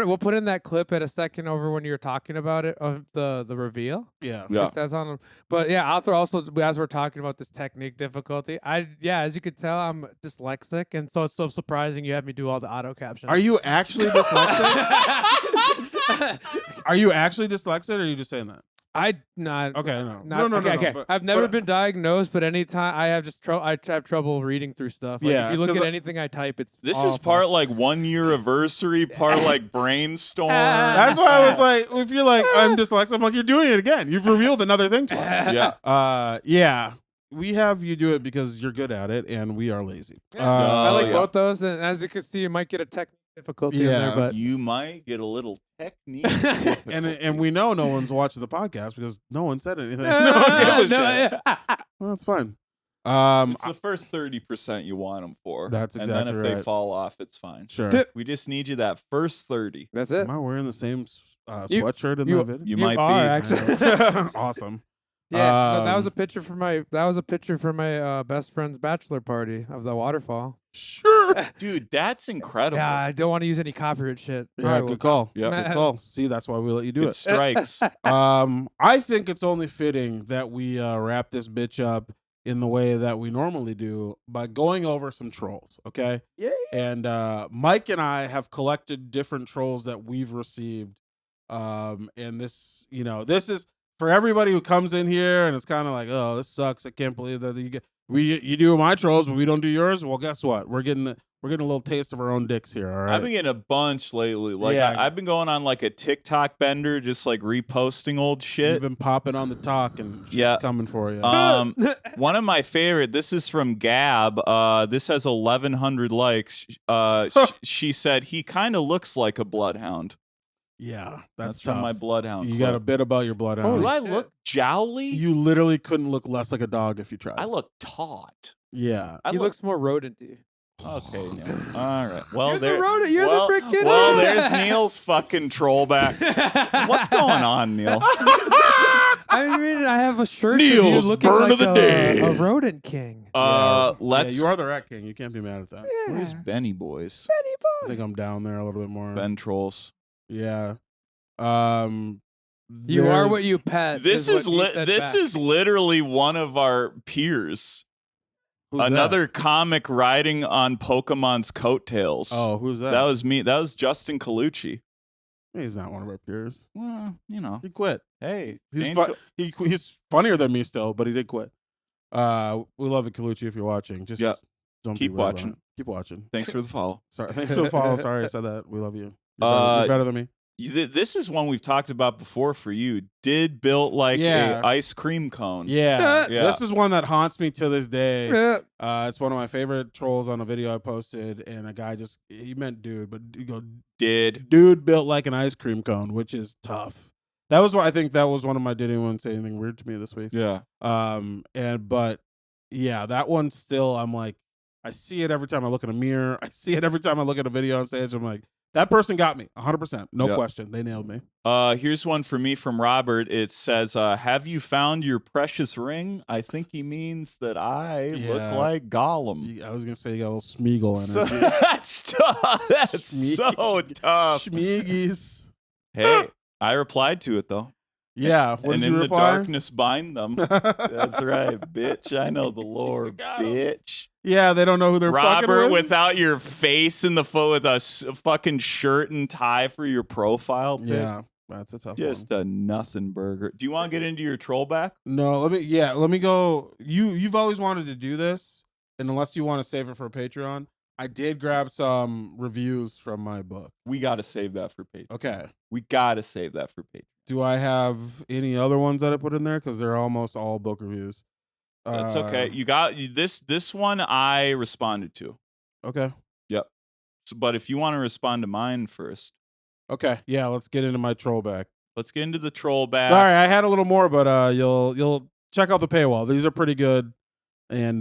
We'll put in that clip at a second over when you were talking about it of the reveal. Yeah. That's on. But yeah, I'll throw also as we're talking about this technique difficulty. As you could tell, I'm dyslexic, and so it's so surprising you have me do all the auto captions. Are you actually dyslexic? Are you actually dyslexic, or are you just saying that? I not Okay, no. not No, okay. but- I've never but- been diagnosed, but anytime I have I have trouble reading through stuff. Like, Yeah, if you look 'cause at anything I type, it's This is awful. part like 1 year anniversary, part like brainstorm. That's why I was like, if you're like, I'm dyslexic, I'm like, you're doing it again. You've revealed another thing to us. Yeah. Yeah. We have you do it because you're good at it, and we are lazy. I like yeah. both those, and as you can see, you might get a technical difficulty in Yeah. there, but You might get a little technique. and we know no one's watching the podcast because no one said anything. no, no one gave a shit. yeah. Well, that's fine. It's the first 30% you want them for. That's And then if exactly they right. fall off, it's fine. Sure. We just need you that first 30. That's it. Am I wearing the same You- sweatshirt in you- the video? You You might are, be. actually. Awesome. Yeah, no, that was a Um, picture for my best friend's bachelor party of the waterfall. Sure. Dude, that's incredible. Yeah, I don't want to use any copyright shit. Yeah, Alright, good well, call. Yep. Good call. See, that's why we let you do Good it. strikes. I think it's only fitting that we wrap this bitch up in the way that we normally do by going over some trolls, okay? Yeah. And Mike and I have collected different trolls that we've received. And this, this is for everybody who comes in here and it's kind of like, oh, this sucks. I can't believe that you do my trolls, but we don't do yours. Well, guess what? We're getting a little taste of our own dicks here, all right? I've been getting a bunch lately. Like Yeah. I've been going on like a TikTok bender, just like reposting old You've shit. been popping on the talk and shit's Yeah. coming for you. One of my favorite. This is from Gab. This has 1,100 likes. She said he kind of looks like a bloodhound. Yeah, That's tough. from my bloodhound. You clip. got a bit about your bloodhound. Do I look jowly? You literally couldn't look less like a dog if you tried. I look taut. Yeah. I he look looks more rodent-y. okay. Neil. All right. Well, You're the there. rodent. You're well, the freaking. Well, there's Neil's fucking troll back. What's going on, Neil? I mean, I have a shirt. of you Neil's looking burn like of the day. a rodent king. Let's. Yeah, you are the Rat King. You can't be mad at that. Where's Benny boys? I think I'm down there a little bit more. Ben trolls. Yeah. You are there's- what you pet. This is what he said this back. is literally one of our peers. who's that? Another comic riding on Pokemon's coattails. Oh, who's that? That was me. That was Justin Colucci. He's not one of our peers. Well, He quit. hey, He's ain't fu- to- he's funnier than me still, but he did quit. We love you, Colucci, if you're watching. Just Yeah. don't Keep be weird about watching. it. Keep watching. thanks for the follow. Sorry, thanks for the follow. Sorry I said that. We love you. You're better than me. This is one we've talked about before for you. Did built like Yeah. a ice cream cone. Yeah. Yeah. This is one that haunts me to this day. Yeah. It's one of my favorite trolls on a video I posted, and a guy he meant dude, but you go, Did dude built like an ice cream cone, which is tough. That was what I think that was one of my did anyone say anything weird to me this week. yeah. But yeah, that one still I'm like, I see it every time I look in a mirror. I see it every time I look at a video on stage. I'm like, that person got me 100%. No Yeah. question. They nailed me. Here's one for me from Robert. It says, "Have you found your precious ring?" I think he means that I look Yeah. like Gollum. I was gonna say you got a little Smeagol So, energy. that's tough. That's so tough. Schmeagies. Hey, I replied to it though. Yeah. What and did in you the reply? darkness bind them. That's right, bitch. I know the lore, got 'em. bitch. Yeah, they don't know who they're fucking Robert, with. without your face in the with a fucking shirt and tie for your profile pic. Yeah, that's a tough Just one. a nothing burger. Do you want to get into your troll back? No, let me go. You've always wanted to do this, and unless you want to save it for Patreon, I did grab some reviews from my book. We got to save that for Patreon. Okay. We got to save that for Patreon. Do I have any other ones that I put in there? Because they're almost all book reviews. That's okay. You got this one I responded to. Okay. Yep. So, but if you want to respond to mine first, Okay. Yeah, let's get into my troll back. let's get into the troll back. Sorry, I had a little more, but you'll check out the paywall. These are pretty good. And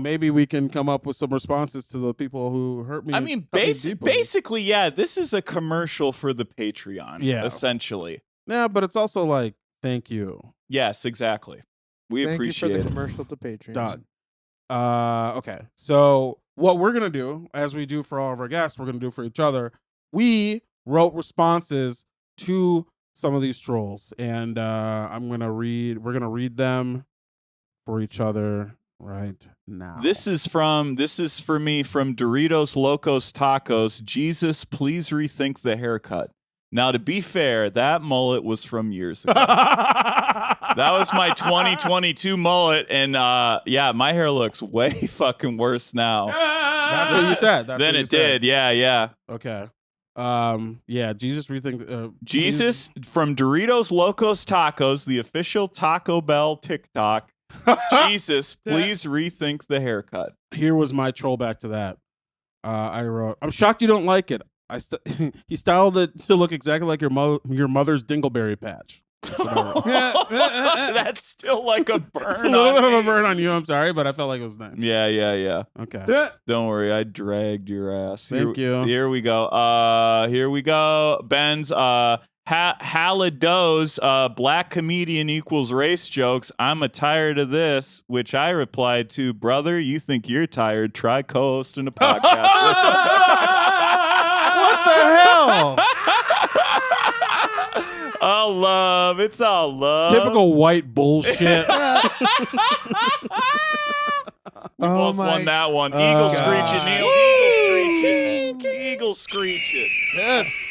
maybe we can come up with some responses to the people who hurt me. I mean, hurt me deeply. basically, yeah, this is a commercial for the Patreon. Yeah. Essentially. Yeah, but it's also like, thank you. Yes, exactly. We Thank appreciate you for the it. commercial to Patreon. Done. Okay. So what we're gonna do, as we do for all of our guests, we're gonna do for each other. We wrote responses to some of these trolls, and we're gonna read them for each other right now. This is for me from Doritos Locos Tacos. Jesus, please rethink the haircut. Now, to be fair, that mullet was from years ago. That was my 2022 mullet, and yeah, my hair looks way fucking worse now. That's what you said. That's than what you it said. did. Yeah. Okay. Yeah, Jesus rethink. Jesus from Doritos Locos Tacos, the official Taco Bell TikTok. Jesus, please rethink the haircut. Here was my troll back to that. I wrote, I'm shocked you don't like it. He styled it to look exactly like your mother's dingleberry patch. That's still like a burn. It's a little bit of a burn on you. I'm sorry, but I felt like it was nice. Yeah. Okay. Don't worry, I dragged your ass. Thank you. Here we go. Here we go. Ben's Halado's black comedian equals race jokes. I'm tired of this, which I replied to, brother, you think you're tired? Try co-hosting a podcast with us. What the hell? All love. It's all love. Typical white bullshit. You almost won that one. Eagle screech it, Neil. Eagle screech it. Eagle screech it.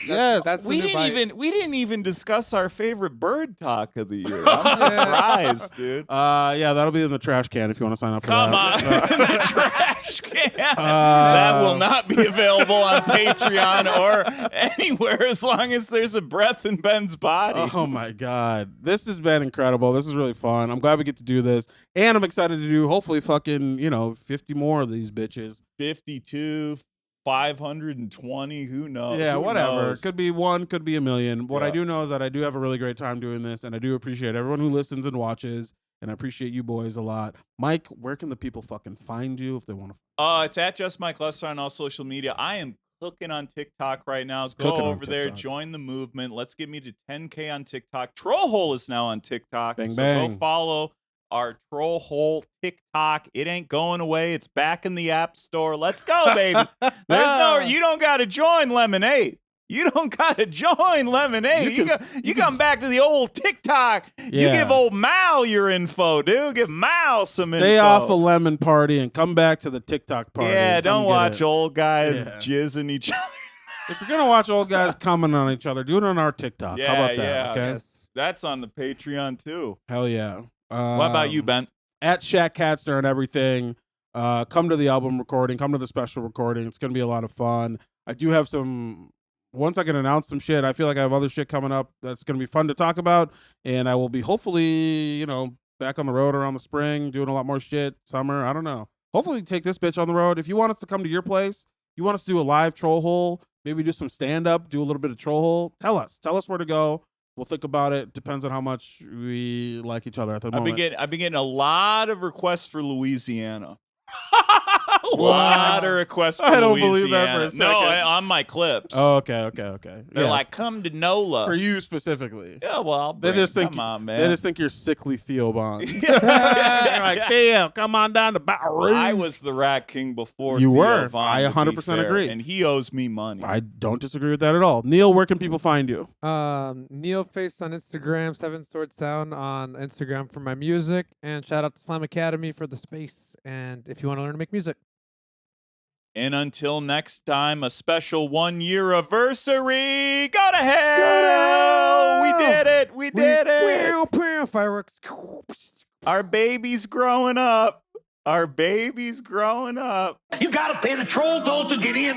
Yes. That's We the new bite. we didn't even discuss our favorite bird talk of the year. I'm surprised, dude. Yeah, that'll be in the trash can if you want to sign up for Come on, that. the trash can. That will not be available on Patreon or anywhere as long as there's a breath in Ben's body. Oh my God. This has been incredible. This is really fun. I'm glad we get to do this. And I'm excited to do hopefully fucking, 50 more of these bitches. 52, 520, who knows? Yeah, Who whatever. knows? Could be one, could be a million. What I Yeah. do know is that I do have a really great time doing this, and I do appreciate everyone who listens and watches, and I appreciate you boys a lot. Mike, where can the people fucking find you if they want to? It's at Just Mike Lester on all social media. I am cooking on TikTok right now. Go cooking on over there, TikTok. join the movement. Let's get me to 10K on TikTok. Trollhole is now on TikTok. Bang, so bang. go follow our Trollhole TikTok. It ain't going away. It's back in the App Store. Let's go, baby. You don't got to join Lemonade. You don't got to join Lemonade. You come back to the old TikTok. You Yeah. give old Mal your info, dude. Give Mal some info. Stay off a lemon party and come back to the TikTok party. Yeah, and come don't get watch it. old guys Yeah. jizzing each other. If you're gonna watch old guys comment on each other, do it on our TikTok. How about that? Yeah. Okay. That's on the Patreon too. Hell yeah. What about you, Ben? At Shaq Catster and everything. Come to the album recording. Come to the special recording. It's gonna be a lot of fun. I do have some. Once I can announce some shit, I feel like I have other shit coming up that's gonna be fun to talk about, and I will be hopefully, back on the road around the spring, doing a lot more shit. Summer, I don't know. Hopefully, take this bitch on the road. If you want us to come to your place, you want us to do a live troll hole, maybe do some stand up, do a little bit of troll hole. Tell us where to go. We'll think about it. Depends on how much we like each other at the I've moment. been getting a lot of requests for Louisiana. A lot of requests for I don't Louisiana. believe that for a second. No, on my clips. Oh, okay. They're Yeah. like, come to NOLA. For you specifically. Yeah, well, I'll They bring, just think come on, man. They just think you're sickly Theo Bond. They're like, Theo, come on down to Baton Rouge. I was the Rat King before You Theo were. Von, I to be 100% fair, agree. and he owes me money. I don't disagree with that at all. Neil, where can people find you? Neil Face on Instagram, Seven Sword Sound on Instagram for my music, and shout out to Slam Academy for the space. And if you want to learn to make music. And until next time, a special 1-year anniversary. Go to hell! We did it! We did it! Fireworks. Our baby's growing up. Our baby's growing up. You gotta pay the troll toll to get in.